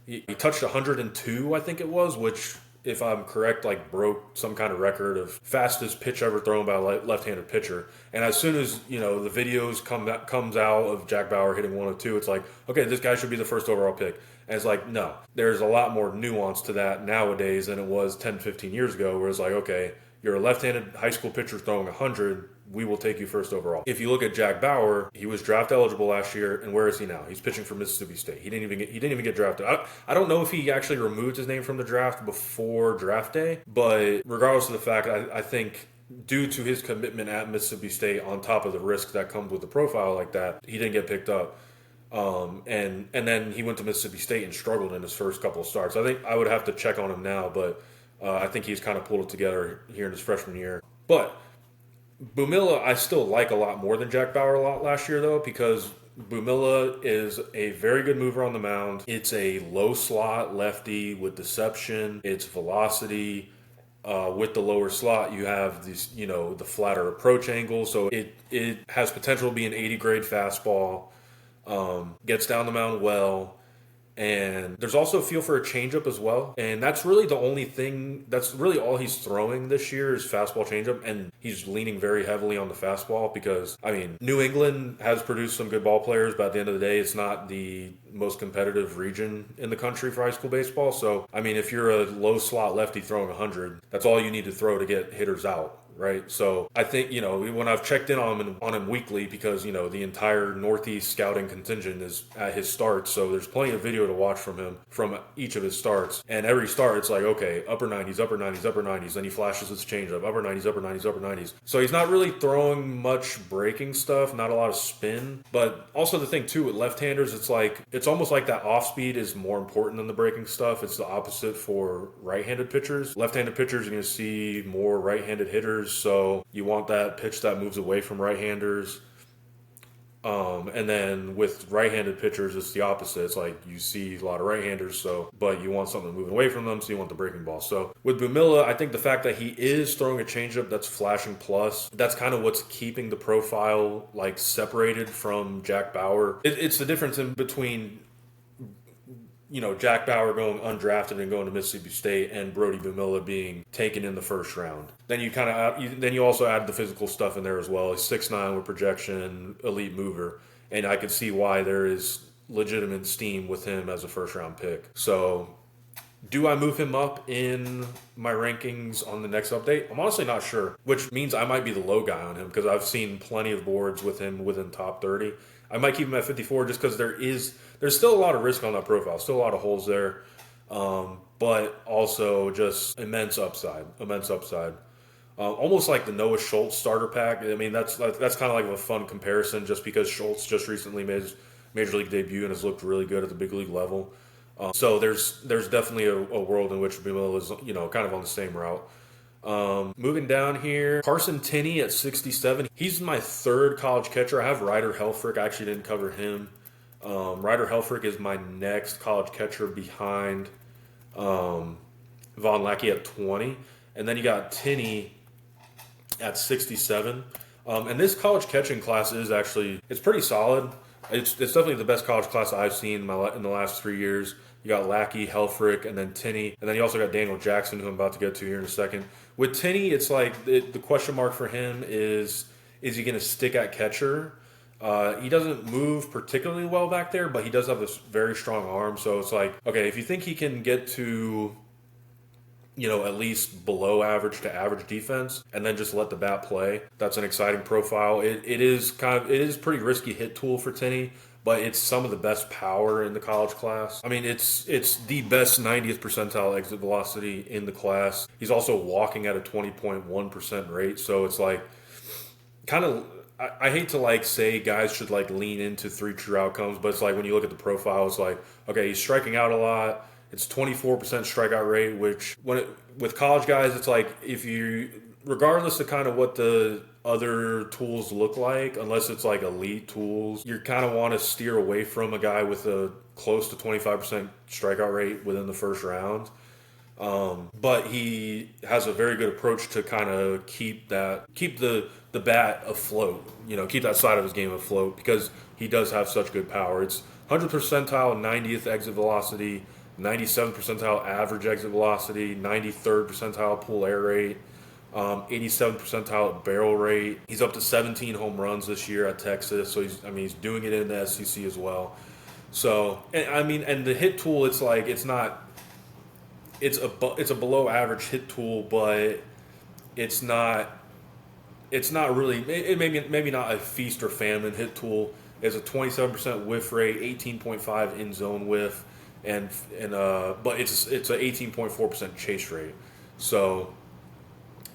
He touched 102, I think it was, which, if I'm correct, like broke some kind of record of fastest pitch ever thrown by a left-handed pitcher. And as soon as the videos comes out of Jack Bauer hitting 102, it's like, okay, this guy should be the first overall pick. And it's like, no, there's a lot more nuance to that nowadays than it was 10, 15 years ago, where it's like, okay, you're a left-handed high school pitcher throwing 100. We will take you first overall. If you look at Jack Bauer, he was draft eligible last year, and where is he now? He's pitching for Mississippi State. He didn't even get drafted. I don't know if he actually removed his name from the draft before draft day, but regardless of the fact, I think due to his commitment at Mississippi State, on top of the risk that comes with a profile like that, he didn't get picked up. And then he went to Mississippi State and struggled in his first couple of starts. I think I would have to check on him now, but I think he's kind of pulled it together here in his freshman year. But Bumilla, I still like a lot more than Jack Bauer last year, though, because Bumilla is a very good mover on the mound. It's a low slot lefty with deception. It's velocity. With the lower slot, you have these, the flatter approach angle. So it has potential to be an 80 grade fastball. Gets down the mound well. And there's also a feel for a changeup as well. And that's really all he's throwing this year is fastball changeup. And he's leaning very heavily on the fastball because, I mean, New England has produced some good ball players, but at the end of the day, it's not the most competitive region in the country for high school baseball. So, I mean, if you're a low slot lefty throwing 100, that's all you need to throw to get hitters out. Right. So I think, when I've checked in on him weekly, because, the entire Northeast scouting contingent is at his starts. So there's plenty of video to watch from him from each of his starts. And every start, it's like, okay, upper 90s, upper 90s, upper 90s. Then he flashes his changeup, upper 90s, upper 90s, upper 90s. So he's not really throwing much breaking stuff, not a lot of spin. But also the thing, too, with left-handers, it's almost like that off speed is more important than the breaking stuff. It's the opposite for right-handed pitchers. Left-handed pitchers, you're going to see more right-handed hitters. So you want that pitch that moves away from right-handers. And then with right-handed pitchers, it's the opposite. It's like you see a lot of right-handers, but you want something moving away from them, so you want the breaking ball. So with Bumilla, I think the fact that he is throwing a changeup that's flashing plus, that's kind of what's keeping the profile like separated from Jack Bauer. It's the difference in between Jack Bauer going undrafted and going to Mississippi State and Brody Bumilla being taken in the first round. Then you also add the physical stuff in there as well. He's 6'9" with projection, elite mover. And I could see why there is legitimate steam with him as a first round pick. So do I move him up in my rankings on the next update? I'm honestly not sure, which means I might be the low guy on him because I've seen plenty of boards with him within top 30. I might keep him at 54 just because there's still a lot of risk on that profile, still a lot of holes there, but also just immense upside. Almost like the Noah Schultz starter pack. I mean, that's kind of like a fun comparison just because Schultz just recently made his major league debut and has looked really good at the big league level. So there's definitely a world in which Bumilla is kind of on the same route. Moving down here, Carson Tinney at 67. He's my third college catcher. I have Ryder Helfrich. I actually didn't cover him. Ryder Helfrich is my next college catcher behind Von Lackey at 20, and then you got Tinney at 67. And this college catching class is actually it's pretty solid. It's definitely the best college class I've seen in the last 3 years. You got Lackey, Helfrich, and then Tinney, and then you also got Daniel Jackson, who I'm about to get to here in a second. With Tinney, it's like the question mark for him is he going to stick at catcher? He doesn't move particularly well back there, but he does have this very strong arm. So it's like, okay, if you think he can get to, at least below average to average defense, and then just let the bat play, that's an exciting profile. It is pretty risky hit tool for Tinney, but it's some of the best power in the college class. I mean, it's the best 90th percentile exit velocity in the class. He's also walking at a 20.1% rate, so it's like kind of. I hate to say guys should lean into 3 true outcomes, but it's like when you look at the profile, it's like, okay, he's striking out a lot. It's 24% strikeout rate, which with college guys, it's like if you, regardless of kind of what the other tools look like, unless it's like elite tools, you kind of want to steer away from a guy with a close to 25% strikeout rate within the first round. But he has a very good approach to kind of keep the bat afloat, keep that side of his game afloat, because he does have such good power. It's 100th percentile 90th exit velocity, 97th percentile average exit velocity, 93rd percentile pull air rate, 87th percentile barrel rate. He's up to 17 home runs this year at Texas, so he's doing it in the SEC as well. So, and the hit tool, it's a below average hit tool, but it's not really, maybe not a feast or famine hit tool. It's a 27% whiff rate, 18.5 in zone whiff, but it's an 18.4% chase rate. So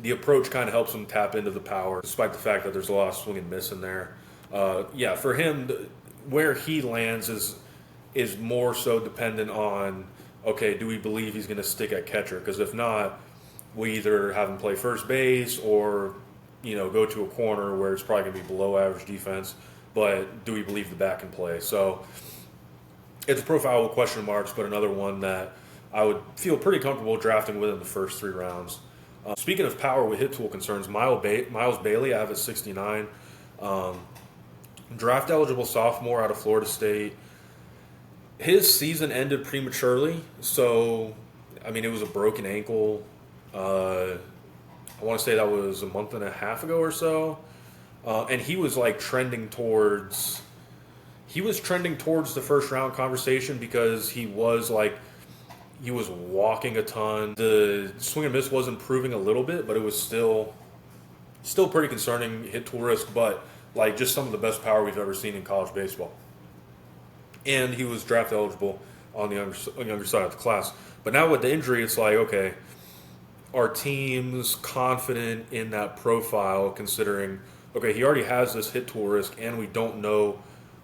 the approach kind of helps him tap into the power, despite the fact that there's a lot of swing and miss in there. For him, where he lands is more so dependent on, okay, do we believe he's going to stick at catcher? Because if not, we either have him play first base or, go to a corner where it's probably going to be below average defense. But do we believe the bat can play? So it's a profile with question marks, but another one that I would feel pretty comfortable drafting within the first 3 rounds. Speaking of power with hit tool concerns, Miles Bailey, I have at 69. Draft eligible sophomore out of Florida State. His season ended prematurely, so it was a broken ankle. I want to say that was a month and a half ago or so, and he was trending towards the first round conversation because he was walking a ton. The swing and miss was improving a little bit, but it was still pretty concerning hit tool risk. But just some of the best power we've ever seen in college baseball. And he was draft eligible on the younger side of the class. But now with the injury, it's okay, our team's confident in that profile, considering, okay, he already has this hit tool risk, and we don't know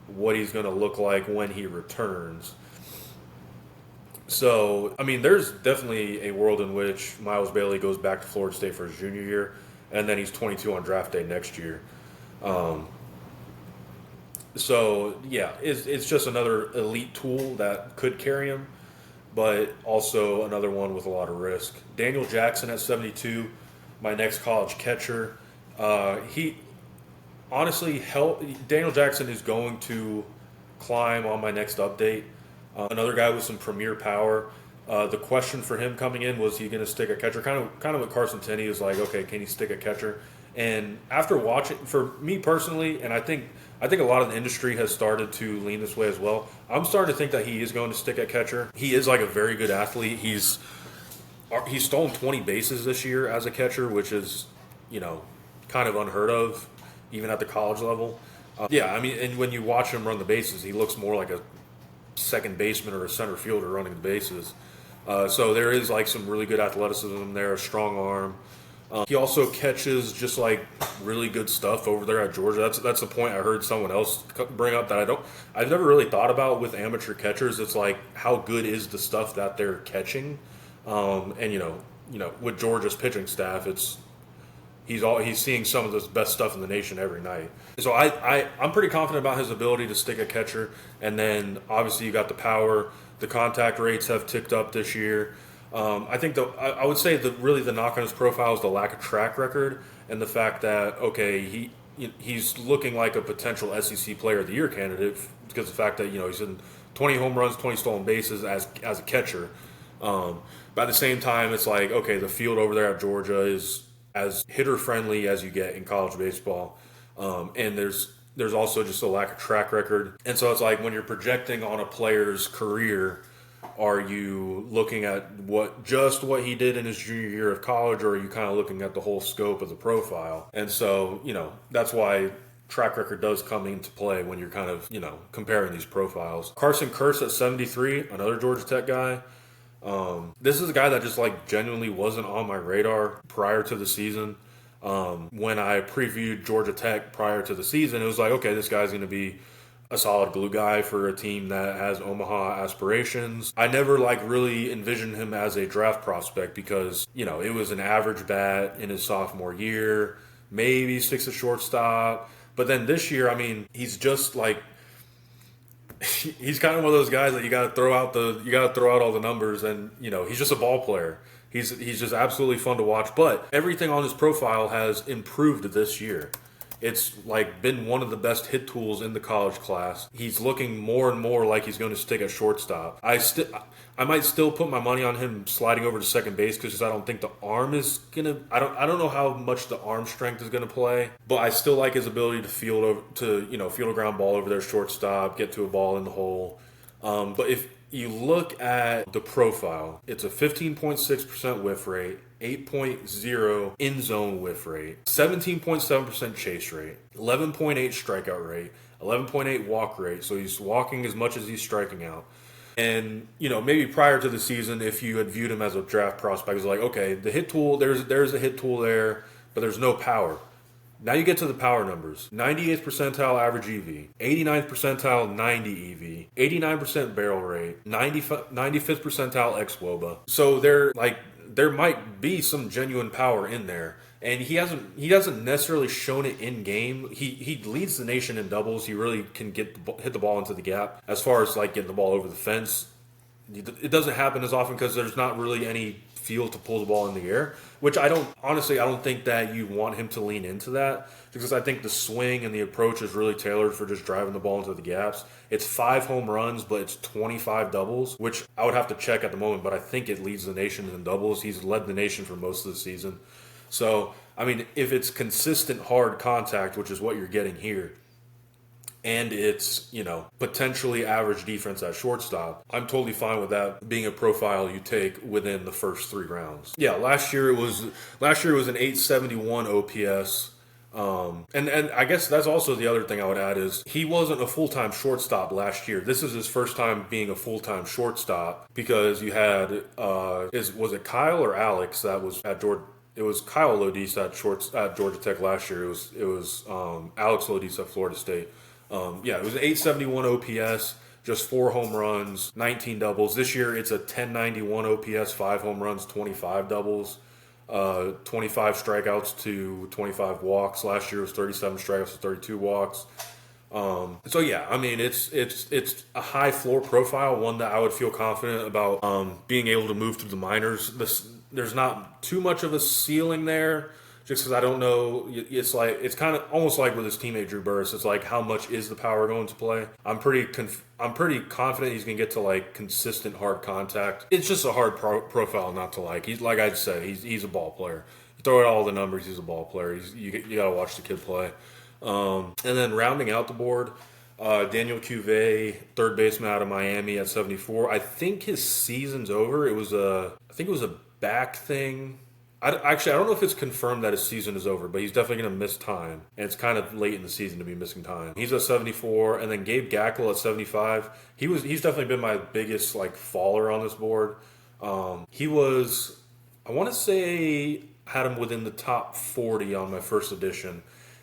what he's going to look like when he returns. So, there's definitely a world in which Miles Bailey goes back to Florida State for his junior year, and then he's 22 on draft day next year. So, yeah, it's just another elite tool that could carry him, but also another one with a lot of risk. Daniel Jackson at 72, my next college catcher. Daniel Jackson is going to climb on my next update. Another guy with some premier power. The question for him coming in was he going to stick at catcher? Kind of what Carson Tenney is okay, can he stick at catcher? And after watching, for me personally, and I think a lot of the industry has started to lean this way as well. I'm starting to think that he is going to stick at catcher. He is a very good athlete. He's stolen 20 bases this year as a catcher, which is, kind of unheard of, even at the college level. And when you watch him run the bases, he looks more like a second baseman or a center fielder running the bases. So there is some really good athleticism there, a strong arm. He also catches just really good stuff over there at Georgia. That's the point I heard someone else bring up that I've never really thought about with amateur catchers. It's how good is the stuff that they're catching, and with Georgia's pitching staff, he's seeing some of the best stuff in the nation every night. So I'm pretty confident about his ability to stick a catcher, and then obviously you got the power. The contact rates have ticked up this year. I think I would say that really the knock on his profile is the lack of track record and the fact that he's looking like a potential SEC Player of the Year candidate because of the fact that he's in 20 home runs, 20 stolen bases as a catcher. But at the same time, it's like, okay, the field over there at Georgia is as hitter friendly as you get in college baseball, and there's also just a lack of track record. And so it's like when you're projecting on a player's career, are you looking at what he did in his junior year of college, or are you kind of looking at the whole scope of the profile? And so, that's why track record does come into play when you're kind of, comparing these profiles. Carson Kurtz at 73, another Georgia Tech guy. This is a guy that just genuinely wasn't on my radar prior to the season. When I previewed Georgia Tech prior to the season, it was like, okay, this guy's going to be a solid glue guy for a team that has Omaha aspirations. I never really envisioned him as a draft prospect because, it was an average bat in his sophomore year, maybe sticks at shortstop. But then this year, he's just he's kind of one of those guys that you got to throw out all the numbers, and he's just a ball player. He's just absolutely fun to watch. But everything on his profile has improved this year. It's been one of the best hit tools in the college class. He's looking more and more like he's going to stick at shortstop. I might still put my money on him sliding over to second base because I don't think the arm is gonna. I don't know how much the arm strength is going to play, but I still like his ability to field a ground ball over there shortstop, get to a ball in the hole. But if you look at the profile, it's a 15.6% whiff rate, 8.0 in-zone whiff rate, 17.7% chase rate, 11.8 strikeout rate, 11.8 walk rate. So he's walking as much as he's striking out. And, maybe prior to the season, if you had viewed him as a draft prospect, it's like, okay, the hit tool, there's a hit tool there, but there's no power. Now you get to the power numbers. 98th percentile average EV, 89th percentile 90 EV, 89% barrel rate, 95th percentile xWOBA. So there might be some genuine power in there. And he hasn't necessarily shown it in game. He leads the nation in doubles. He really can hit the ball into the gap. As far as getting the ball over the fence, it doesn't happen as often because there's not really any field to pull the ball in the air, which I don't think that you want him to lean into that, because I think the swing and the approach is really tailored for just driving the ball into the gaps. It's 5 home runs, but it's 25 doubles, which I would have to check at the moment, but I think it leads the nation in doubles. He's led the nation for most of the season. So, if it's consistent hard contact, which is what you're getting here, and it's, potentially average defense at shortstop, I'm totally fine with that being a profile you take within the first 3 rounds. Yeah, last year it was an 871 OPS. And I guess that's also the other thing I would add is he wasn't a full-time shortstop last year. This is his first time being a full-time shortstop because you had, was it Kyle or Alex that was at Georgia? It was Kyle Lodis at Georgia Tech last year. It was Alex Lodis at Florida State. It was an 871 OPS, just 4 home runs, 19 doubles. This year it's a 1091 OPS, 5 home runs, 25 doubles, 25 strikeouts to 25 walks. Last year it was 37 strikeouts to 32 walks. It's a high floor profile, one that I would feel confident about being able to move through the minors. There's not too much of a ceiling there, just because I don't know. It's kind of almost like with his teammate Drew Burress. It's like, how much is the power going to play? I'm pretty confident he's gonna get to consistent hard contact. It's just a hard profile not to like. He's, like I said, he's a ball player. You throw out all the numbers, he's a ball player. You gotta watch the kid play. And then rounding out the board, Daniel Cuvée, third baseman out of Miami at 74. I think his season's over. I think it was a back thing. I don't know if it's confirmed that his season is over, but he's definitely going to miss time. And it's kind of late in the season to be missing time. He's at 74, and then Gabe Gackle at 75. He's definitely been my biggest faller on this board. He was, I want to say, had him within the top 40 on my first edition.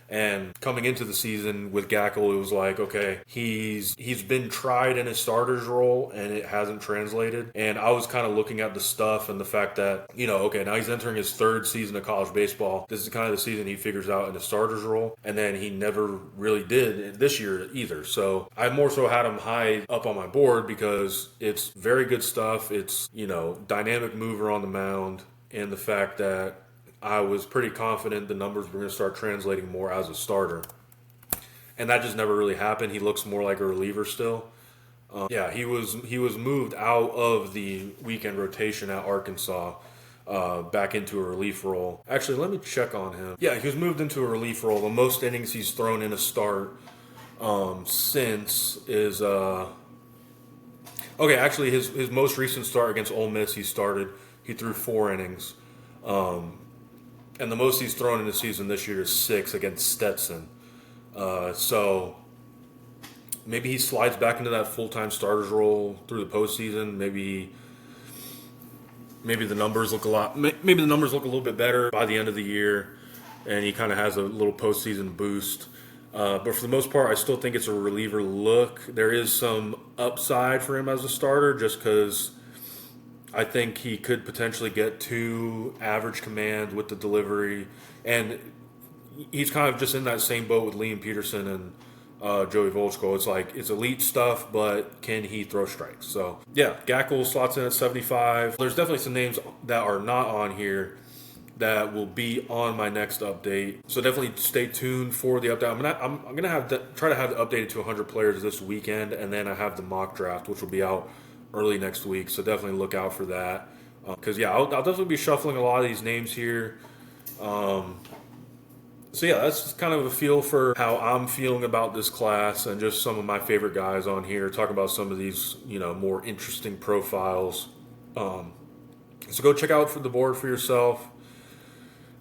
And coming into the season with Gackle, it was like, okay, he's been tried in his starter's role and it hasn't translated. And I was kind of looking at the stuff and the fact that, okay, now he's entering his third season of college baseball. This is kind of the season he figures out in the starter's role. And then he never really did this year either. So I more so had him high up on my board because it's very good stuff. It's, dynamic mover on the mound, and the fact that I was pretty confident the numbers were going to start translating more as a starter. And that just never really happened. He looks more like a reliever still. He was moved out of the weekend rotation at Arkansas back into a relief role. Actually, let me check on him. Yeah, he was moved into a relief role. The most innings he's thrown in a start since is... actually, his most recent start against Ole Miss, he threw 4 innings. And the most he's thrown in the season this year is 6 against Stetson. So maybe he slides back into that full-time starter's role through the postseason. Maybe the numbers look maybe the numbers look a little bit better by the end of the year, and he kind of has a little postseason boost. But for the most part, I still think it's a reliever look. There is some upside for him as a starter just because I think he could potentially get to average command with the delivery. And he's kind of just in that same boat with Liam Peterson and Joey Volchko. It's like, it's elite stuff, but can he throw strikes? So, yeah, Gackle slots in at 75. There's definitely some names that are not on here that will be on my next update. So definitely stay tuned for the update. I'm gonna have to try to have it updated to 100 players this weekend, and then I have the mock draft, which will be out early next week. So definitely look out for that. Because I'll definitely be shuffling a lot of these names here. That's kind of a feel for how I'm feeling about this class and just some of my favorite guys on here. Talk about some of these, more interesting profiles. So go check out the board for yourself.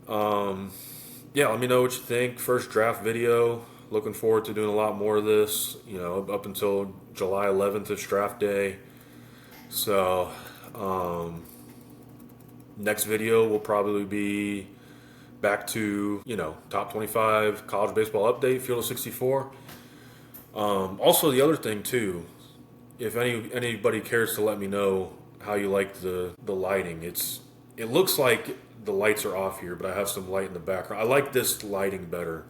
Let me know what you think. First draft video. Looking forward to doing a lot more of this, up until July 11th is draft day. So, next video will probably be back to, top 25 college baseball update, Field of 64. Also, the other thing, too, if anybody cares to let me know how you like the lighting. It looks like the lights are off here, but I have some light in the background. I like this lighting better,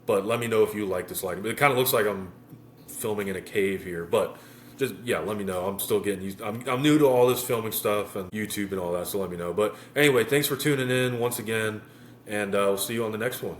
but let me know if you like this lighting. It kind of looks like I'm filming in a cave here, but just, let me know. I'm still getting used. I'm new to all this filming stuff and YouTube and all that, so let me know. But anyway, thanks for tuning in once again, and we'll see you on the next one.